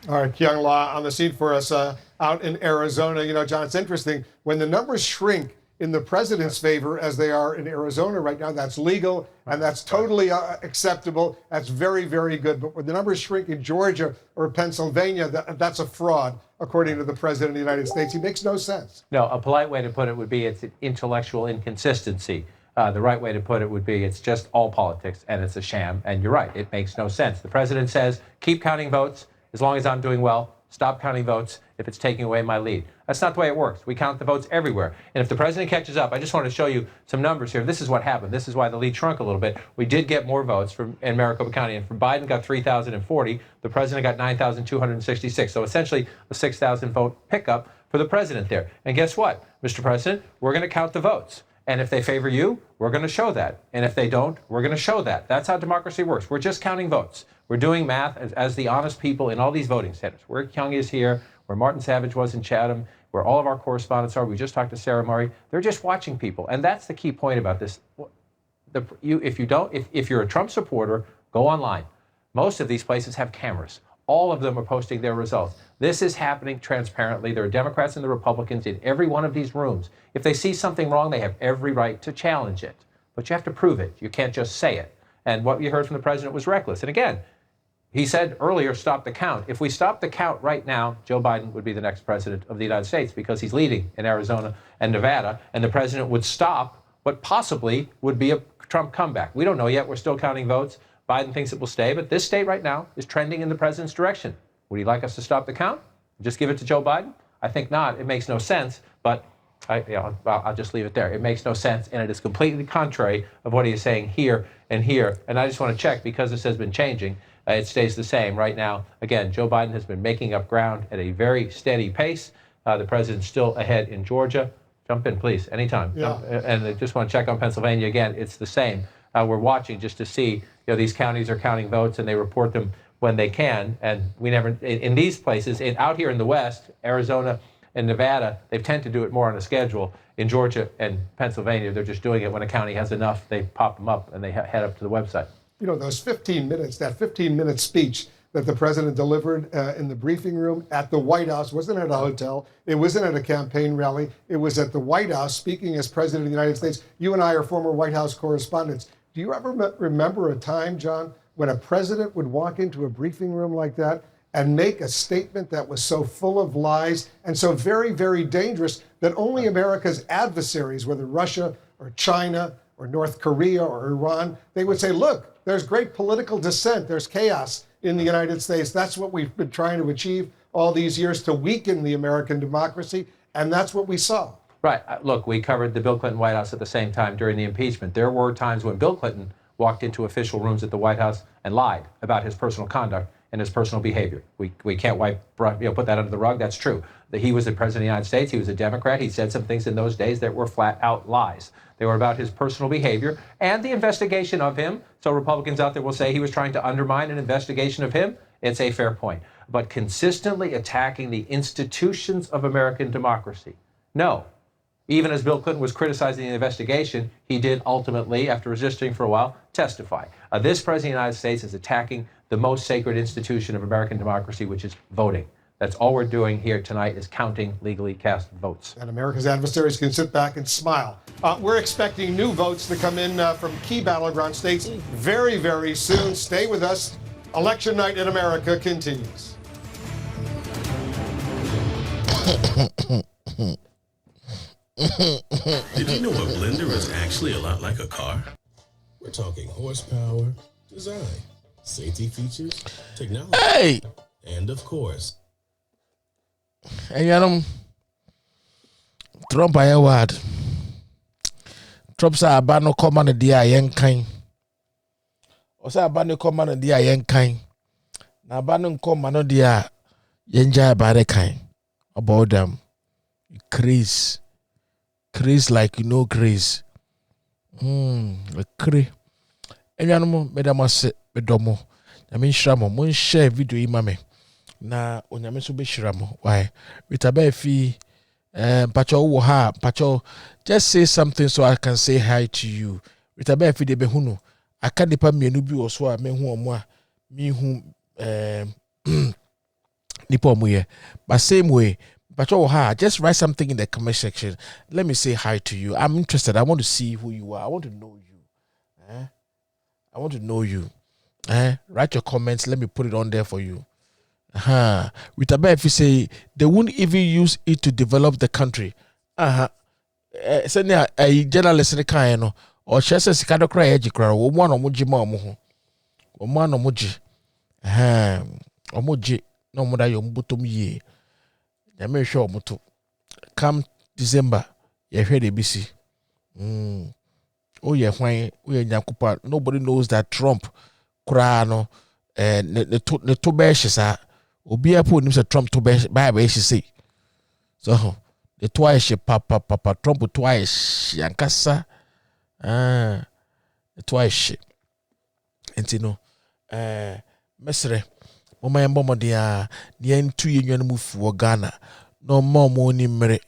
All right, Kyung La on the scene for us out in Arizona. You know, John, it's interesting. When the numbers shrink in the president's favor, as they are in Arizona right now, that's legal and that's totally acceptable. That's very, very good. But when the numbers shrink in Georgia or Pennsylvania, that's a fraud, according to the president of the United States. He makes no sense. No, a polite way to put it would be it's an intellectual inconsistency. The right way to put it would be it's just all politics and it's a sham. And you're right, it makes no sense. The president says, keep counting votes. As long as I'm doing well, stop counting votes if it's taking away my lead. That's not the way it works. We count the votes everywhere. And if the president catches up, I just want to show you some numbers here. This is what happened. This is why the lead shrunk a little bit. We did get more votes in Maricopa County. And from Biden got 3,040. The president got 9,266. So essentially a 6,000 vote pickup for the president there. And guess what, Mr. President? We're going to count the votes. And if they favor you, we're going to show that. And if they don't, we're going to show that. That's how democracy works. We're just counting votes. We're doing math as the honest people in all these voting centers. Where Kyung is here, where Martin Savage was in Chatham, where all of our correspondents are. We just talked to Sarah Murray. They're just watching people. And that's the key point about this. If you're a Trump supporter, go online. Most of these places have cameras. All of them are posting their results. This is happening transparently. There are Democrats and the Republicans in every one of these rooms. If they see something wrong, they have every right to challenge it. But you have to prove it. You can't just say it. And what you heard from the president was reckless. And again, he said earlier, stop the count. If we stop the count right now, Joe Biden would be the next president of the United States because he's leading in Arizona and Nevada. And the president would stop what possibly would be a Trump comeback. We don't know yet. We're still counting votes. Biden thinks it will stay. But this state right now is trending in the president's direction. Would he like us to stop the count? Just give it to Joe Biden? I think not. It makes no sense. But I'll just leave it there. It makes no sense, and it is completely contrary of what he is saying here and here. And I just want to check, because this has been changing, it stays the same right now. Again, Joe Biden has been making up ground at a very steady pace. The president's still ahead in Georgia. Jump in, please, anytime. Yeah. And I just want to check on Pennsylvania. Again, it's the same. We're watching just to see, these counties are counting votes, and they report them when they can. And we never, in these places, out here in the West, Arizona and Nevada, they tend to do it more on a schedule. In Georgia and Pennsylvania, they're just doing it when a county has enough. They pop them up and they head up to the website. Those 15 minutes, that 15-minute speech that the president delivered in the briefing room at the White House, wasn't at a hotel. It wasn't at a campaign rally. It was at the White House, speaking as president of the United States. You and I are former White House correspondents. Do you ever remember a time, John, when a president would walk into a briefing room like that and make a statement that was so full of lies and so very, very dangerous that only America's adversaries, whether Russia or China or North Korea or Iran, they would say, look, there's great political dissent, there's chaos in the United States. That's what we've been trying to achieve all these years, to weaken the American democracy, and that's what we saw. Right. Look, we covered the Bill Clinton White House at the same time during the impeachment. There were times when Bill Clinton walked into official rooms at the White House and lied about his personal conduct and his personal behavior. We can't put that under the rug. That's true. That he was the president of the United States. He was a Democrat. He said some things in those days that were flat out lies. They were about his personal behavior and the investigation of him. So Republicans out there will say he was trying to undermine an investigation of him. It's a fair point. But consistently attacking the institutions of American democracy, no. Even as Bill Clinton was criticizing the investigation, he did ultimately, after resisting for a while, testify. This president of the United States is attacking the most sacred institution of American democracy, which is voting. That's all we're doing here tonight, is counting legally cast votes. And America's adversaries can sit back and smile. We're expecting new votes to come in from key battleground states very, very soon. Stay with us. Election night in America continues. Did you know a blender is actually a lot like a car? We're talking horsepower, design, safety features, technology, and of course, Trump word. Trump sa abano koma na dia yenkan. O sa abano koma na dia yenkan. Na abano koma no dia yenja bare kan. About them. Chris like Chris. Chris. Enyanom medamase bedomo. Na me nhramo mon share video imame. Na onyame so be shiramo. Why? Ritabe fi pacho wo ha, pacho, just say something so I can say hi to you. Ritabe fi de be hunu. Aka nipa mienu bi wo so a me hu omo a me hu nipa omo ye. But same way, pacho wo ha, just write something in the comment section. Let me say hi to you. I'm interested. I want to see who you are. I want to know you. I want to know you. Write your comments. Let me put it on there for you. Ritabe, if you say they won't even use it to develop the country. Send a journalist in the kind or she says Sikado cry ejikra one or muji ma omo ho. O man omoji. Omoji. no more yo mbutum ye. Ya me sure mutu. Come December, you hear the BC. Oh yeah, why we nyakupa. Nobody knows that Trump krano ne to besh sa. Obi apo nim say Trump to besh ba she say. So the twice papa Trump twice yankasa. The twice. Enti no mesre mama yamba mo dia ne ntu yenwan mu fu Ghana no mo ni mre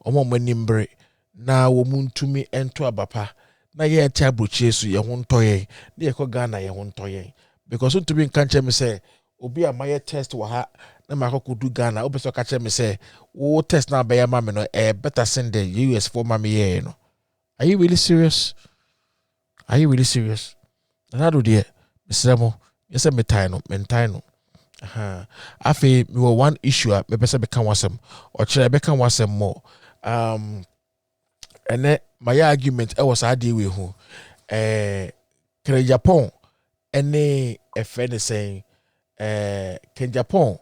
omo ni mbre na wo muntumi ento abapa na ye tia brochie so ye ho ntoye na ye ko Ghana ye ho ntoye because ntumi nka nche me say obi amaye test wa ha na makokudu Ghana obeso ka che me say wo test na be ya ma me no better send the US for ma me ye no. Are you really serious? Are you really serious? Na do de Misremo, yes, mentino. Afe, me were one issue, me pesa become wasem, or should I become wasem more? And then my argument, I was idea with who, can Japan, any a friend is saying, can Japan,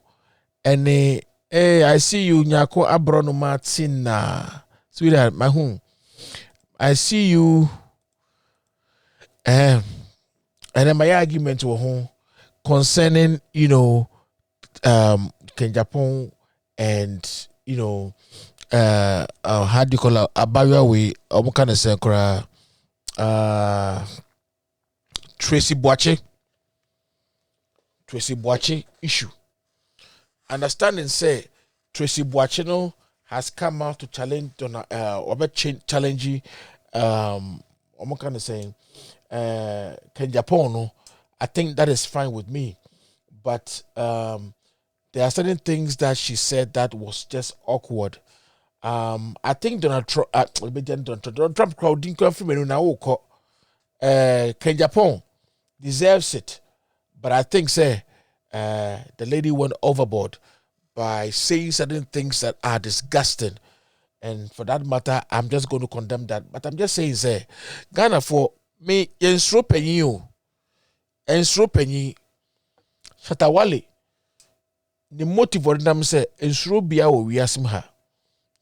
any, I see you, Nyako Abrono Martina, sweetheart, my home. I see you, and then my argument was home concerning, Ken Japan and, how do you call it? Abayo we, kind of say, Tracy Boache issue. Understanding say, Tracy Boache no has come out to challenge, challenge, kind of saying, Ken Japan, no, I think that is fine with me. But there are certain things that she said that was just awkward. I think Donald Trump crowd didn't come from now. Ken Japan deserves it. But I think, say, the lady went overboard by saying certain things that are disgusting. And for that matter, I'm just going to condemn that. But I'm just saying, say, Ghana for me, ensro penyi, Shatawale, the motive for them say, ensro biya wo wiasim ha.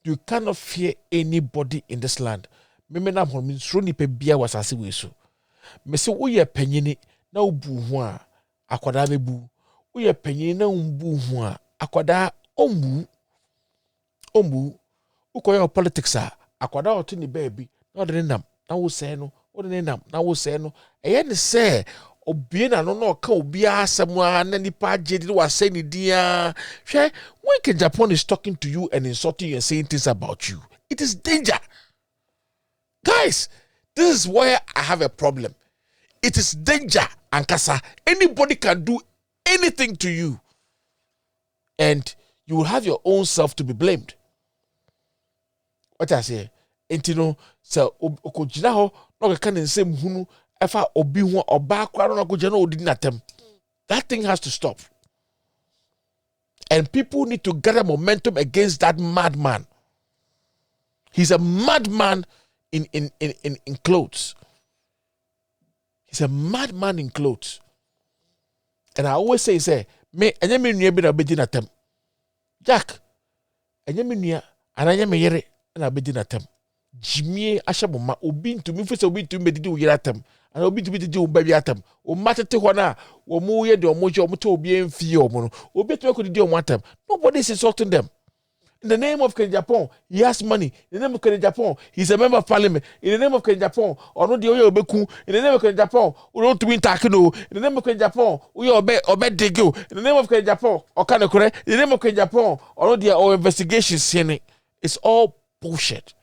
You cannot fear anybody in this land. Me na ho ensro ni pe biya wasase we so. Me se wo ye penyini na obu ho a akwada bebu. Wo ye penyini na umbu ho a akwada ombu. Ukoye politics a akwada otu ni baby na odene nam na wo se no odene nam na wo se no eye ne se obie na no ka obi asem a na nipa agedi wa se ni dia hwe when Japan is talking to you and insulting you and saying things about you, it is danger. Guys, this is where I have a problem. It is danger, Ankasa. Anybody can do anything to you and you will have your own self to be blamed. What I say, entino so okojina ho no ka kan nsem hunu efa obi ho oba kwaro no okojina odi natem. That thing has to stop. And people need to gather momentum against that madman. He's a madman in clothes. He's a madman in clothes. And I always say me enye me nua bi na obedi natem. Jack, enye me nua ananya me yere na bedi na tem jimie ahyeboma obi ntumi fese obi ntumi bedidi wo yiratem ana obi ntumi didi wo babi atem o matete ho na wo mu ye de omoje omoto obi enfie omo no obi ntumi ko didi omo atem. Nobody is insulting them. In the name of Ken Japan, he has money. In the name of Ken Japan, he's a member of parliament. In the name of Ken Japan, ono de oye obeku. In the name of Ken Japan, we don't win takino. In the name of Ken Japan, we obe dego. In the name of Ken Japan, okane kore. In the name of Ken Japan, ono de our investigations sene. It's all bullshit.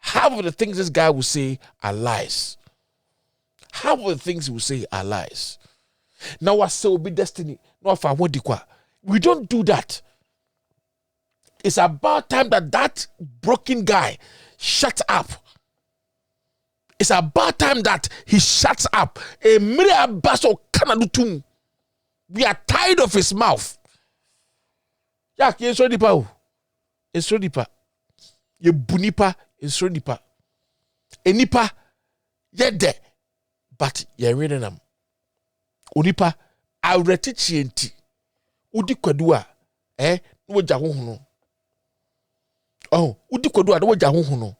Half of the things this guy will say are lies. Half of the things he will say are lies. Now what say will be destiny? No, if I want to, we don't do that. It's about time that broken guy shuts up. It's about time that he shuts up. A mere basso canadutum. We are tired of his mouth. Yak, it's ready, pa. It's ready, pa. Ye bunipa, it's ready, pa. Enipa, ye de. But ye reading them. Unipa, I retichienti. udi kwadua no ja honhom no oh udi kwadua no ja honhom no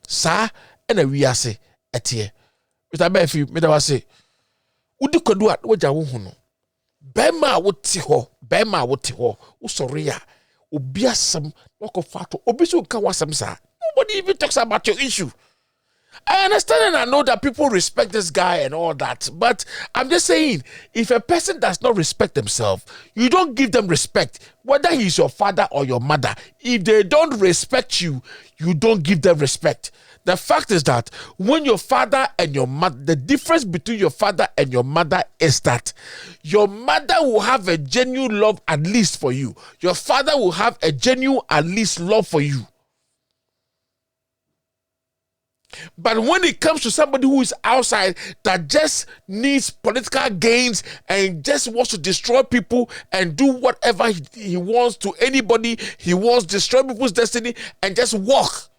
sa na wiase etie Mr. Befi meda wase udi kwadua no ja honhom no Bempa wote ho usori a obi asem no fato obi so ka wasem sa nobody even talks about your issue. I understand and I know that people respect this guy and all that, but I'm just saying, if a person does not respect themselves, you don't give them respect, whether he's your father or your mother. If they don't respect you, you don't give them respect. The fact is that when your father and your mother, the difference between your father and your mother is that your mother will have a genuine love at least for you. Your father will have a genuine at least love for you. But when it comes to somebody who is outside that just needs political gains and just wants to destroy people and do whatever he wants to anybody, he wants to destroy people's destiny and just walk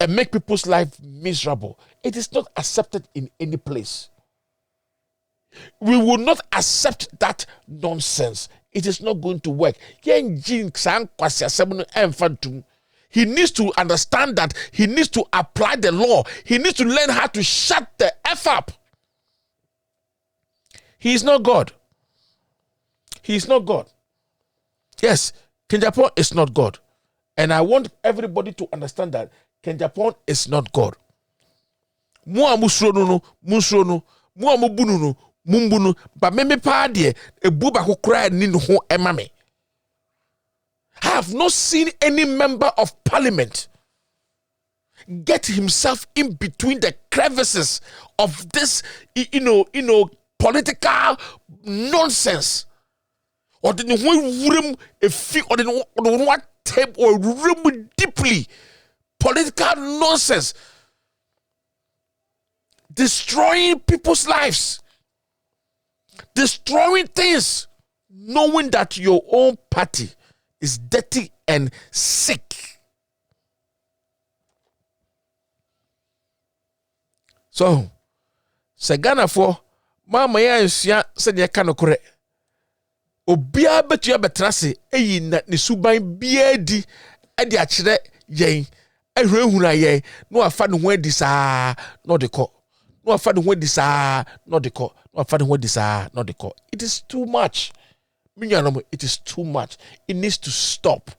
and make people's life miserable, it is not accepted in any place. We will not accept that nonsense. It is not going to work. He needs to understand that he needs to apply the law. He needs to learn how to shut the F up. He is not God. He is not God. Yes, King Japan is not God. And I want everybody to understand that King Japan is not God. Mua musrono, mua mubunu, mumbunu, but meme padie, a buba who cried nin ho emame. I have not seen any member of parliament get himself in between the crevices of this, political nonsense. Or the room or the one tape or room deeply political nonsense, destroying people's lives, destroying things, knowing that your own party is dirty and sick. So, Sagana for Mama Yansia said ya kanokore. Obia betu ya betrase eyi na ne suban biedi e de akire yen ehwehuna yen no afa ne ho adi saa no de ko no afa ne ho adi saa no de ko no afa ne ho adi saa no de ko. It is too much. It is too much. It needs to stop.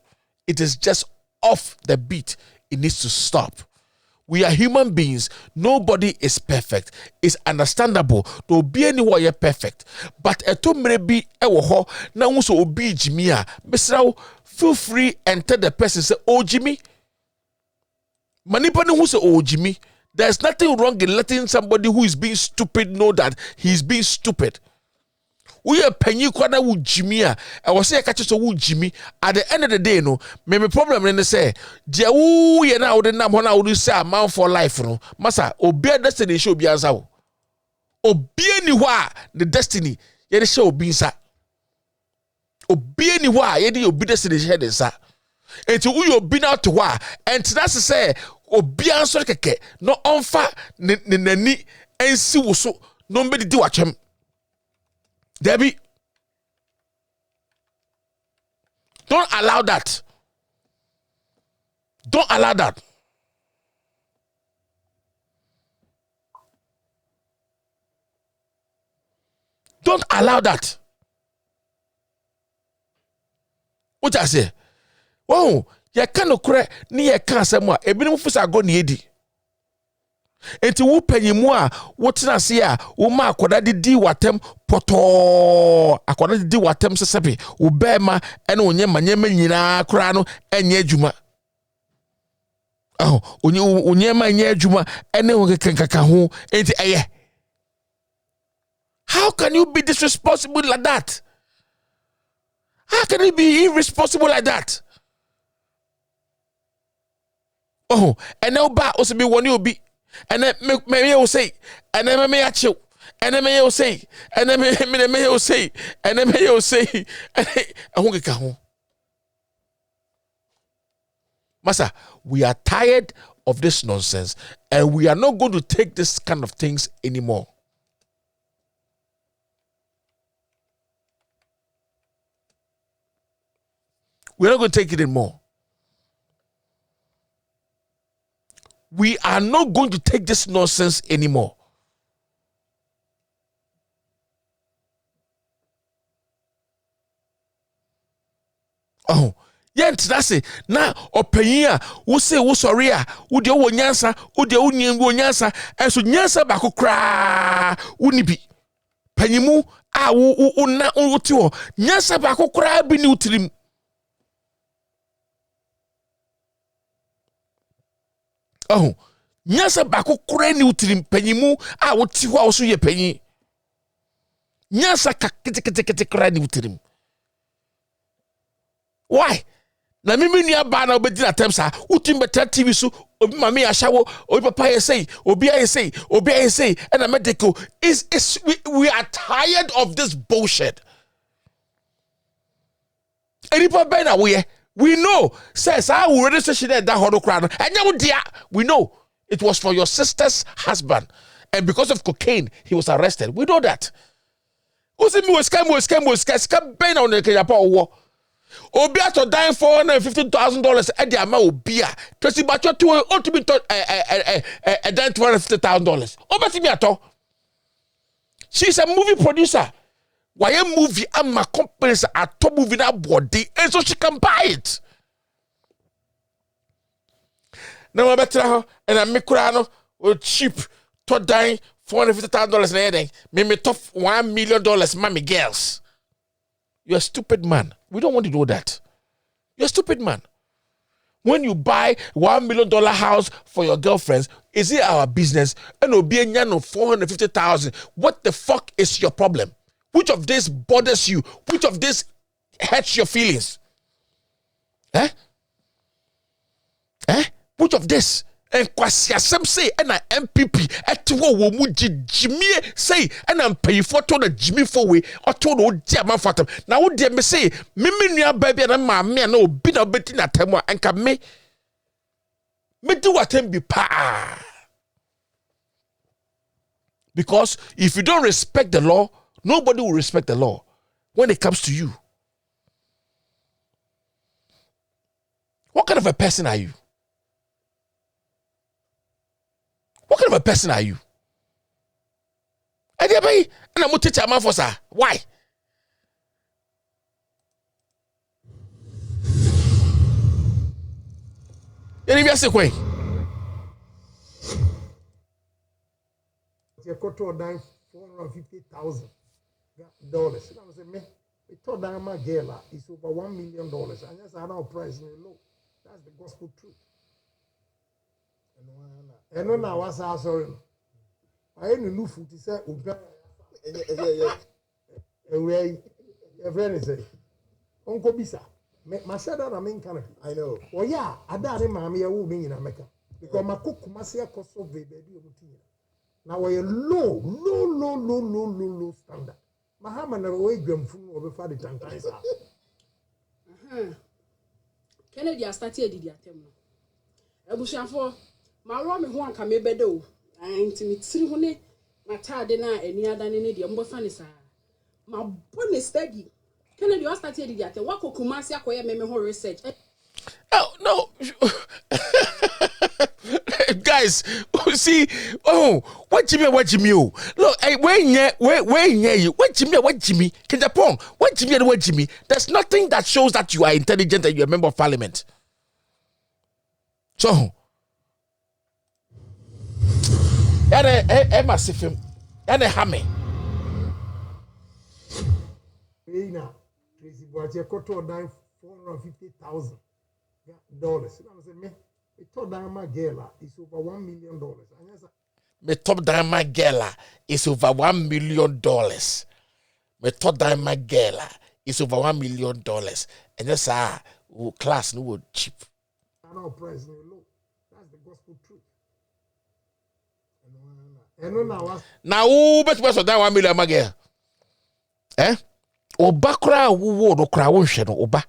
It is just off the beat. It needs to stop. We are human beings. Nobody is perfect. It's understandable. To be anywhere you're perfect. But eto mrebi ewo ho na unso obi Jimmy a mesraw feel free and tell the person say, "Oh Jimmy." Manipani who say, "Oh Jimmy." There's nothing wrong in letting somebody who is being stupid know that he's being stupid. We are penny kwana wu Jimmy a was say catch so wu Jimmy. At the end of the day, no, me problem in the say, Dia wu ye na would na hona would say a man for life, no. Masa, obi destiny show be answer. Obi anywhere the destiny, ye the show be sa. Obi anywhere ye the obi destiny head sa. And to who you be now to wa, and that's to say, obi answer keke, no onfa ni and see wuso, nobody do watch him. Debbie, don't allow that. Don't allow that. Don't allow that. What I say? Oh, you can't cry near cancer more. A bit of fusa go near di. Enti wo panyimu a wotena se a wo ma akoda di watem poto akoda di watem sesepe wo bema ene onye manyema nyina kra no enye adwuma onye ma enye adwuma ene wo kenkaka ho enti eye. How can you be disresponsible like that? How can you be irresponsible like that? And now ba also be one you be. And then me will say, and then me achieve, and then me will say, and then me will say, and then me will say, and who get home. Master, we are tired of this nonsense, and we are not going to take this kind of things anymore. We're not going to take it anymore. We are not going to take this nonsense anymore. Oh, yent that's it. Now, openya, wo say wo sorry a, wo de wo nyansa, wo de wo nyansa, enso nyansa ba ko kra, wo ni bi. Panyimu a wo na wo ti ho, nyansa ba ko kra bi ni utirim. Oh, nyansa ba ko kra ni utirim panyimu a wo ti ho a wo so ye panyi. Nyansa ka kete kra ni utirim. Why? Na mimi ni aba na obedi na temsa utim beta TV so obi mama ya shawo obi papa ya say obi ya say and medical is we are tired of this bullshit. Anypa be na we know says I will register that hodo crowd and we know it was for your sister's husband and because of cocaine he was arrested. We know that. Who's me was scam ben on the Kayapa Obia to die $450,000 at the amount Obia. Tracy Bacho to ultimate $250,000. Over me at all. She's a movie producer. Why a movie and my companies are top moving up body and so she can buy it. Now I better and I make crano or cheap to die $450,000 me top $1 million mommy girls. You're a stupid man. We don't want to do that. You're a stupid man. When you buy $1 million house for your girlfriends, is it our business? And Obianyano 450,000. What the fuck is your problem? Which of this bothers you? Which of this hurts your feelings? Eh? Which of this? And Kwasiasem say, and I MPP at wo mu Jimmy say, and I'm paying for to the Jimmy for we or to the German fatum. Now, what dare me say, Mimi, baby, and my man, no, been a bit in a time and can me do what be pa. Because if you don't respect the law, nobody will respect the law when it comes to you. What kind of a person are you? What kind of a person are you? And I'm going to teach a man for sir. Why? You never say why. You got to down $450,000. And I say, me, we told down my girl is over $1 million. And yes, I know price low. That's the gospel truth. And no, now what's our sorry? I ain't new food to say, a friend say, Uncle Bisa, my shadow, I mean, kind of, I know. Oh, yeah, I don't mammy, I will be in America because my cook must have cost of baby. Now we're low standard. My hammer never wake them from over 40 times. Kennedy, I started the attempt. I was for. My room is one come bedo. I intimate 300. My child dinner any other than any umbo funny sir. My bonus steady. Kennedy, I started the attempt. What could Kumasi acquire me whole research? Oh, no. Guys, see, what Jimmy, look, where you, what Jimmy, can Japan, what Jimmy, there's nothing that shows that you are intelligent and you're a member of parliament. So, massive him, and a hammy. Now, Tracy Boache Koto down $450,000. And I said, me, we told down my girl is over $1 million. Me top down my girl is over $1 million. Me top down my girl is over $1 million. And yes, class no cheap. I know price no low. That's the gospel truth. Now who bet was that $1 million my girl? Oba kra wo no kra wo hwe no oba.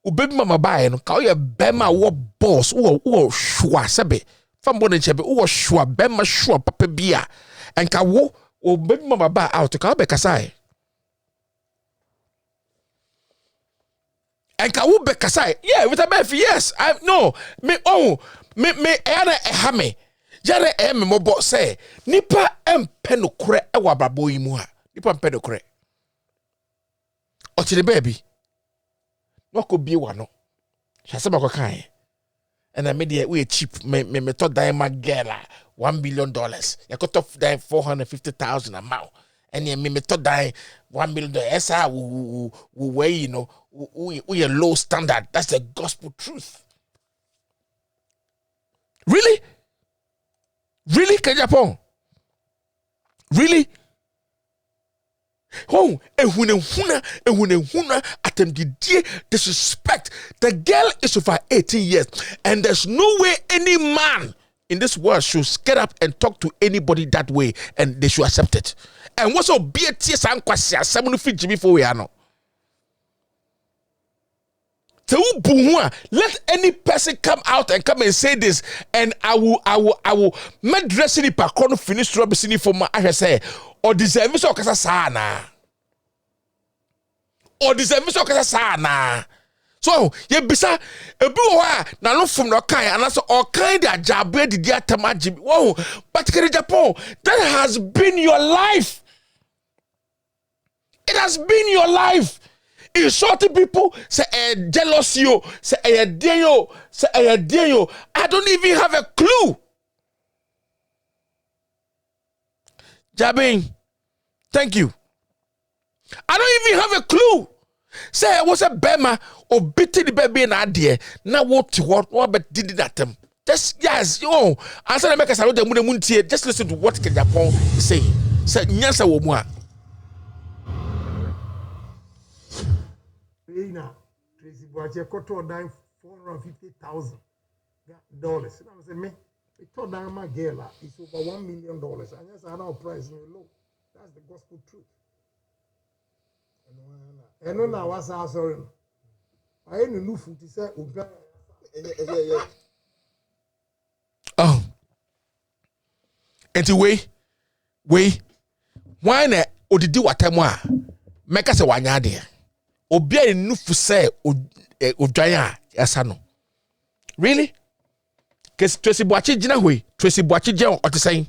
Obebi mama bae no ka ye bema wo boss wo hwa sebe. Fambo ne chebe wo hwa bema hwa papa bia. Enka wo obebi mama ba out ka be kasai. And ka wo be kasai. Yeah, with a befi, yes. I no. Me era ehame. Jare me mobo say nipa empe no kure e wa brabo yi mu ha. Nipa empe no kure. Ochire baby. Wako bie wa no. Shasema kwa kan. And I made we cheap me thought that my girl $1 billion. You cut off that 450,000 amount. And then me thought that $1 million. Esa we you know we a low standard. That's the gospel truth. Really? Really, Kajapon? Really? Oh, ehune attempted disrespect. The girl is over 18 years, and there's no way any man in this world should get up and talk to anybody that way, and they should accept it. And what's up, BTS and Kwasia, someone fit Jimmy for we are no. Let any person come out and come and say this, and I will make dressing it back on finish rubbish for my I say. Or deserve so kasa sana. Or deserve so kasa sana. So ye bisa ebi wa na no from no kind and also all kind of job the dia tamaji. Wow, but Japan, that has been your life. It has been your life. Insulting people, say jealous you, say deyo, say deyo. I don't even have a clue. Jabin, thank you. I don't even have a clue. Say I was a Bempa or beating the baby in idea. Now what but did that them? Just yes, yo. Answer the makers the moon. Just listen to what Japan is saying. Say nyasa wo mu a. Tracy Boache koto down $450,000. And I say me. It told down my girl it's over $1 million. And yes, I know price no low. That's the gospel truth. And no now what's our sorry. I ain't no food to say oh. And to wait. Why na odidi watemwa? Meka se wanya de. Obia enufu say odwan a no. Really? Cause Tracy Boache jina hoi. Tracy Boache jina ote saying.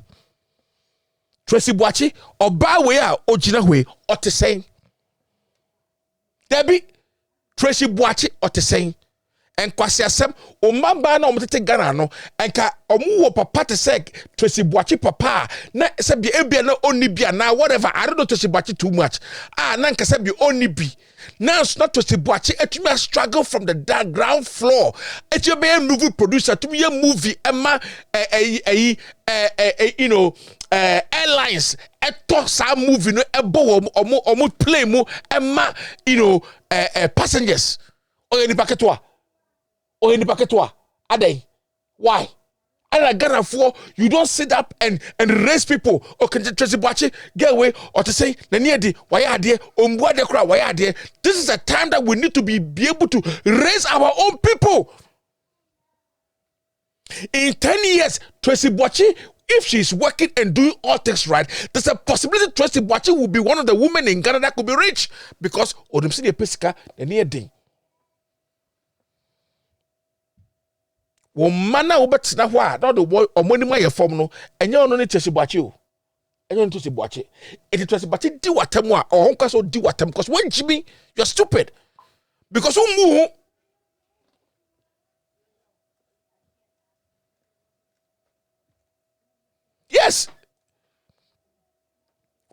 Tracy Boache oba we a ojina hoi ote saying. Debbie Tracy Boache ote saying. And kwasi asem o mamba na omtete Ghana no enka omu wo papa te say Tracy Boache papa na se bi ebia na oni bia na whatever I don't know Tracy Boache too much na nka se bi oni bi now it's not Tracy Boache etumi struggle from the ground floor etumi be a movie producer to be a movie emma you know airlines eto sa movie no ebo omo play mu emma you know passengers o ni paketwa or in the packetwa. Adey. Why? And Ghana for you don't sit up and raise people. Or can Tracy Boache get away or to say why are there why are there? This is a time that we need to be able to raise our own people. In 10 years, Tracy Boache, if she's working and doing all things right, there's a possibility Tracy Boache will be one of the women in Ghana that could be rich because Odem see the pesika the near day. Womana obetina ho a not the boy omoni ma ye form no enye ono ne Tracy Boache o enye ono Tracy Boache it Tracy Boache di watam a o honka so di watam because when Jimmy you're stupid because mu yes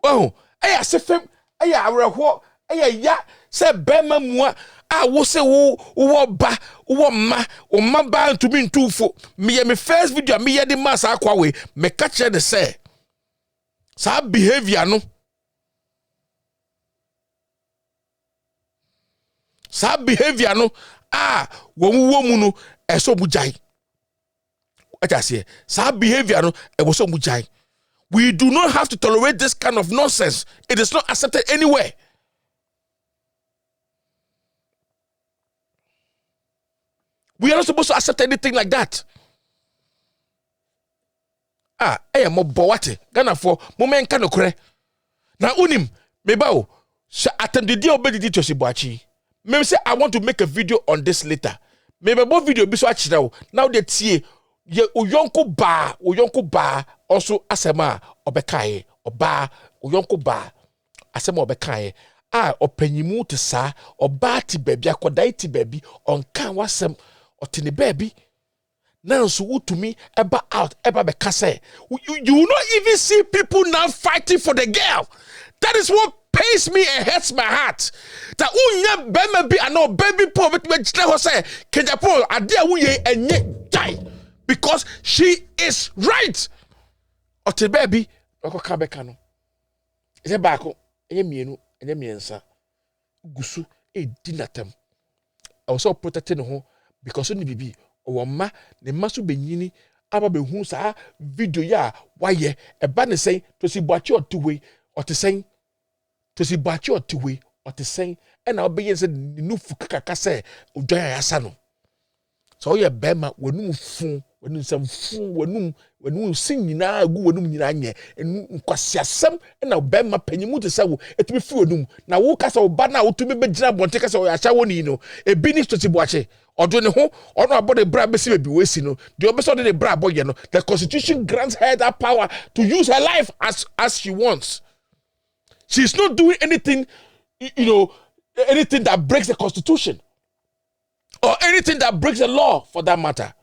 oh aya sefem aya awreho aya ya se bema mu a wo say wo ba wo ma o ma ba to me ntufo me first video me ye the mass akwa we me catch the say sa behavior no wo mu no eso bujai aja say sa behavior no e wo so bujai. We do not have to tolerate this kind of nonsense. It is not accepted anywhere. We are not supposed to accept anything like that. Mo bowate. Ghana for moment kanokre. Na unim meba o attend the deal obedi Tracy Boache. Maybe say I want to make a video on this later. Maybe more video be so actually now they see ye uyonko ba also asema obekaye oba uyonko ba asema obekaye opanyimu te sa oba ti baby akodai ti baby onkan wasem otini baby now so utumi eba out eba beka say you will not even see people now fighting for the girl. That is what pains me and hurts my heart. That unya bema bi ano baby po bet me jina ho say kenja po ade a wuye enye die because she is right. Ote baby okoka beka no. Ise baako enye mienu enye miensa gusu e dinatem. I was so protecting ho because oni bibi owoma ne maso benyini aba behu sa video ya waye eba ne say to si boachi otuwe ote say to si boachi otuwe ote say and na obeyen say nufu kaka say odwan asa no so ye bema wenum fu wenum sam fu wenum sin nyina agu wenum nyina nye enu nkwasiasem na bema panyimu te say wo etumi fi wenum na wo kasa oba na otumi begina bonte kasa o acha woni no ebi ni to si boachi odo ne ho ono abo de bra besi bebi wesi no de obeso de bra boye no the constitution grants her that power to use her life as she wants. She's not doing anything anything that breaks the constitution or anything that breaks the law for that matter.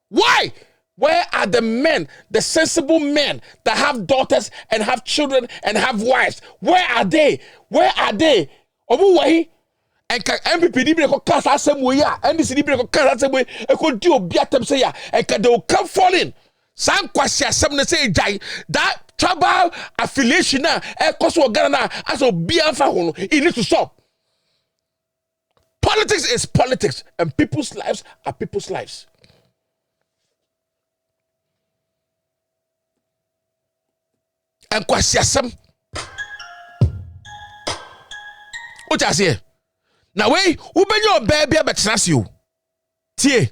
Why? Where are the men, the sensible men that have daughters and have children and have wives? Where are they? Where are they? Obu wahi and MPP ni breko kasa asem we ya and this ni breko kasa asem we e ko di obi atem say ya and they will come falling san kwasi asem ne say jai that tribal affiliation na e ko so Ghana na as obi anfa ho no it needs to stop. Politics is politics and people's lives are people's lives. And kwasi asem o ta say na wey wo benyo baby abetenase o tie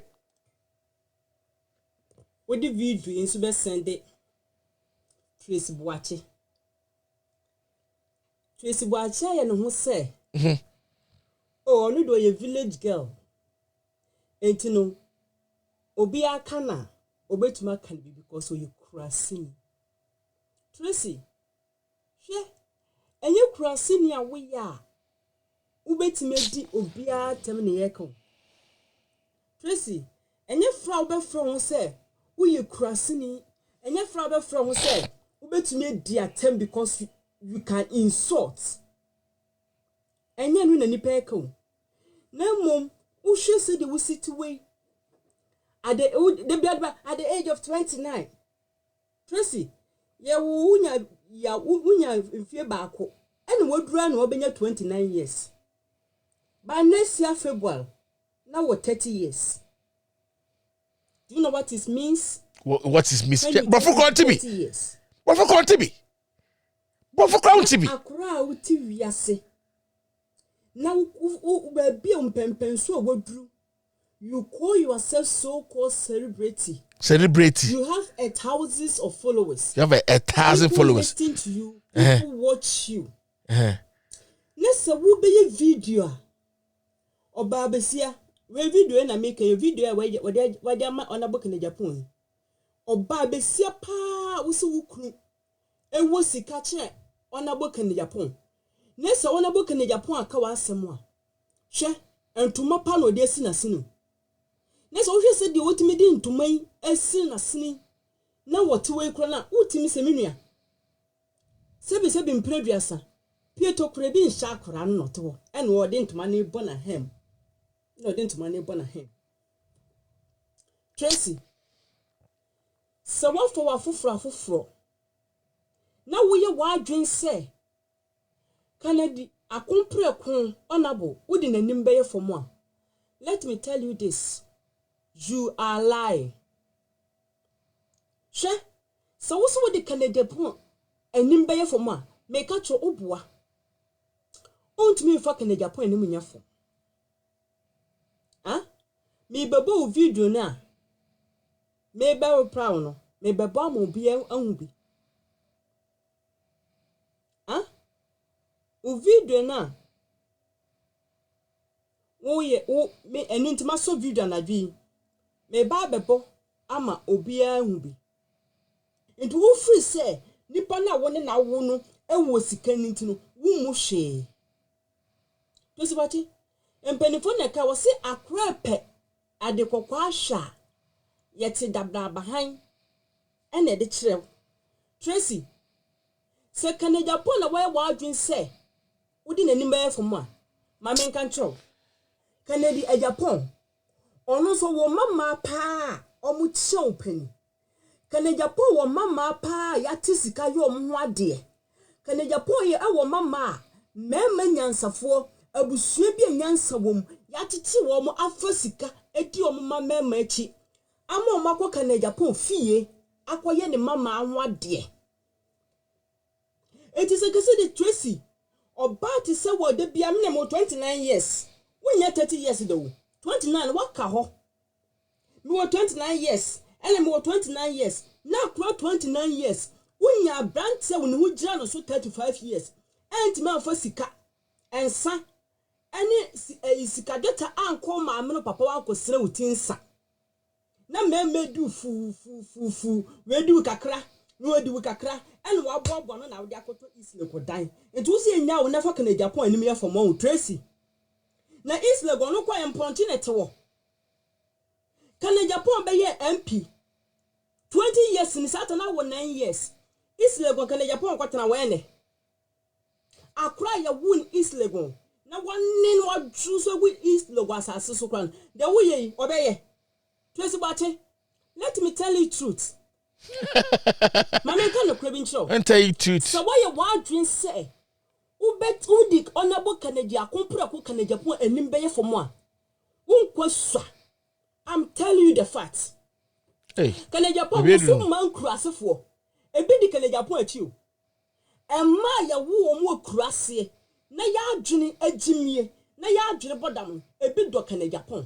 wo di video inso be send Tracy Boache ya no ho say oh no do ye village girl entino obi aka na obetuma kan bi because you crossing Tracy hwe enye crossing ya we ya ubetimedi obia tem ne yeko Tracy enye fra obe from say we you crossing enye fra obe from say ubetimedi atem because you can insult enye nu na nipa yeko na mom wo hwe say the we sit way at the age of 29 Tracy ye wunya mfie baako ene wadura na obenya 29 years. By next year February, now we're 30 years. Do you know what it means? What is means? But for country, what for country? What for country? Akura uti wiase. Now be umpempen so wadru. You call yourself so-called celebrity. Celebrity. You have thousands of followers. You have 1,000 followers. People listen to you. People watch you. Next, will be a video. Oba besia we video na make a video where on a book in Japan. Oba besia pa usu wukru e wo sika che on a book in Japan. Nesa on a book in Japan aka wa asem hwe entuma pa no de si na sinu. Nesa wo hwe se de wotimi de ntuma yi esi na sini na wote we kro na wotimi se menua sebi mpreduasa Pieto krebi nsha akora no to ene wo de ntuma na bona hem. No, didn't money born him. Tracy. So what for fufro. Now we are wild drink say. Canady, a compre con honorable, wouldn't a nimbe for moi. Let me tell you this. You are lying. She, so also with the Canadian point, and nimbe for moi, make out your obwa. Won't me for Canadian point in your phone. Me babo video na me ba proud no me babo mo bi anhu o video na me enu ntima so video na dwi me ba bebo ama obia hu bi nti wo free say nipa na wo ne na wo no ewo sika nti no wo mu hwe to si bati empenifo na ka wo se akra pe ade kokwa ahwa yete dabda bahan ene de kirew Tracy se kana Japan na wa adwin se wodi nanim ba yefo mu a ma men kan tro Kennedy a Japan ono so wo mama pa omu chew pani Kennedy Japan wo mama pa ya tisika yo omu ho ade Kennedy Japan ye wo mama mema nyansafo abusua bi nyansa wom ya titi wo mu afasika edi omu mama echi ama o makọ Kennedy Japan fie akoye ne mama ho ade it is a case de Tracy oba ti se wo de bia me mo 29 years wonya 30 years do 29 waka ho me wo 29 years ene me wo 29 years na kro 29 years wonya brand se wo ne ho gira no so 35 years enti ma fa sika ensa ene sika data anko ma me no papa wa ko sere wutinsa na me du fu we du kakra no we du kakra ene wa bobo no na wo de akoto isle ko dan enti wo se nya wo na fa kana Japan anim ye for mo Tracy na isle go no kwa imponti nete wo kana Japan be ye MP 20 years ni sata na wo 9 years isle go kana Japan kwatena we ne akra ya won isle go na wonne no adru so we isle go asase so kran de wo ye obeye Tracy Bate, let me tell you truth. Mama can no craving show. And tell you truth. So why you want drink say? Ubet udik honorable Canada, compra ko Canada po enim beye for moi. Unkwa. I'm telling you the facts. Hey. Canada po so man krasefo. Ebi di Canada po achiu. Emma ya wo omo krase. Na ya adwene agimie. Na ya adwene bodam. Ebi do Canada po.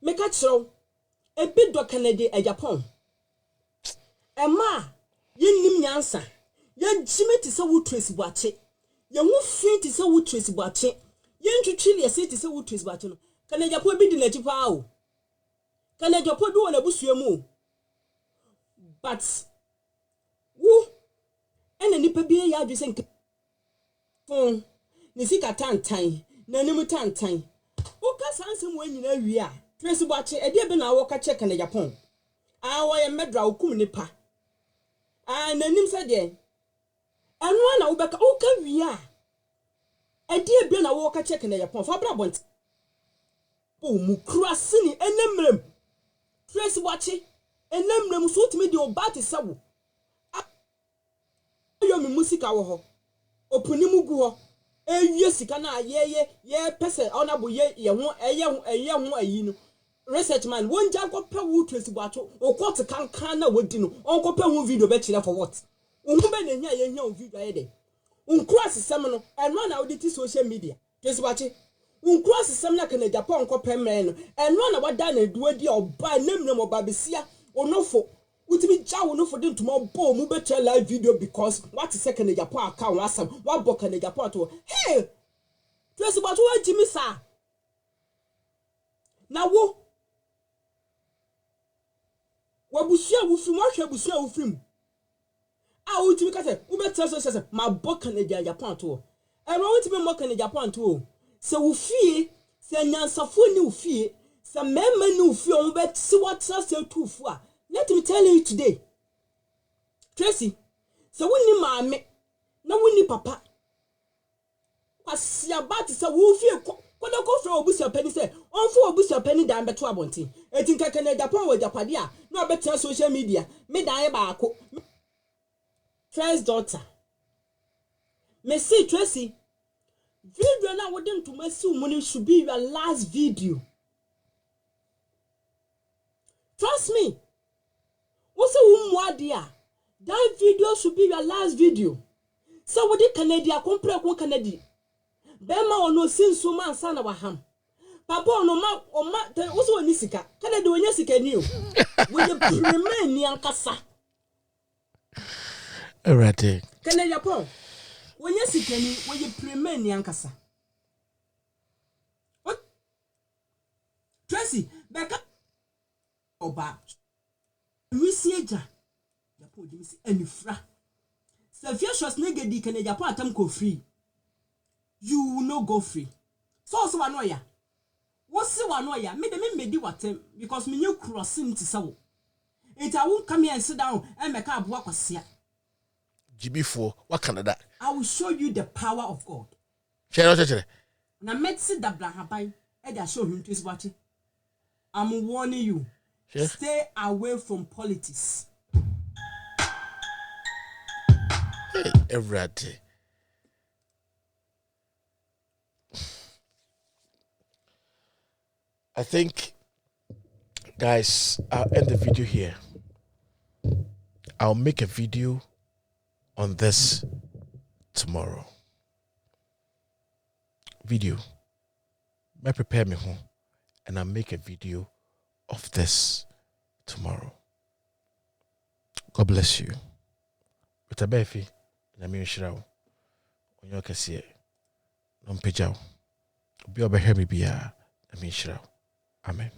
Meka chiro ebi do Canada e Japan ema yenim nyansa ye jime ti se wo Tracy Bate ye hu fin ti se wo Tracy Bate ye ntwitwi le se ti se wo Tracy Bate no Canada Japan bi di na chipa o Canada Japan bi wona busua mu but wo ena nipa bi ya adwe se fon ni sika tantan na nimu tantan wo ka sansem wo nyina wi a Tracy Bate e dey be na wo ka check na Japan wo ye medra okum nipa nanim se de anu na wo beka wo ka wi a e dey be na wo ka check na Japan fa bra bont o mu krase ni enemrem Tracy Bate enemrem so timi de obate sawo ayo mi musika wo ho opuni mu gu ho ewie sika na ye pese onabo ye ho ayi no research man won janko pe wo Tracy Bate o court kan na wodi no onko pe hu video be kire for what unhu be na nya ye nya video aye de uncross sem no eno na audit social media Tracy Bate uncross sem na kana Japan onko pe mre no eno na wada na duadi oba nemnem oba besia onofo utimi jawo no for dem to bo mu be live video because what is second Japan account asam what book kana Japan to hey Tracy Bate wa jimi sa na wo wabusia wufim ahwe busia wufim a utimi ka se wo betra so se ma boka na Japan to e ro utimi moka na Japan to se wufie se nyansafo ni wufie se mema ni wufie o bet si watra se tufu a let me tell you today Tracy se woni maame na woni papa kwasia bati se wufie koda ko fra obusia pani se onfo obusia pani dan beto abonti etinka Canada Japan wa Japade a na obetia social media me dan e baako first daughter me see Tracy video na wouldn't to mercy money should be your last video trust me what's a dia that video should be your last video so what the Canada compare ko Canada Bempa ono sinso man sana wa ham. Papa ono ma wo ni sika. Kana de onya sika ni o. We the remain ni ankasa. Erate. Kana Japan. Wonya sika ni we the remain ni ankasa. Tracy, Becca Oba. We see a ja. Yapo Jimmy and you fra. So if you shows negedi can Japan atom go free. You will not go free. So also anoya. What's the one anoya? Me the me di what because me new crossing to so. It I won't come here and sit down and make up work was here. GB4, what kind of that? I will show you the power of God. Share. Now, medicine that Blahabai, and I show him to his watching. I'm warning you. Sure. Stay away from politics. Hey, everybody. I think, guys, I'll end the video here. I'll make a video on this tomorrow. Video. May prepare me home, and I'll make a video of this tomorrow. God bless you. With a befi, na mi nshirawo. Onyo kese. No mpejao. Obi obehe bibia, na mi nshirawo. Amen.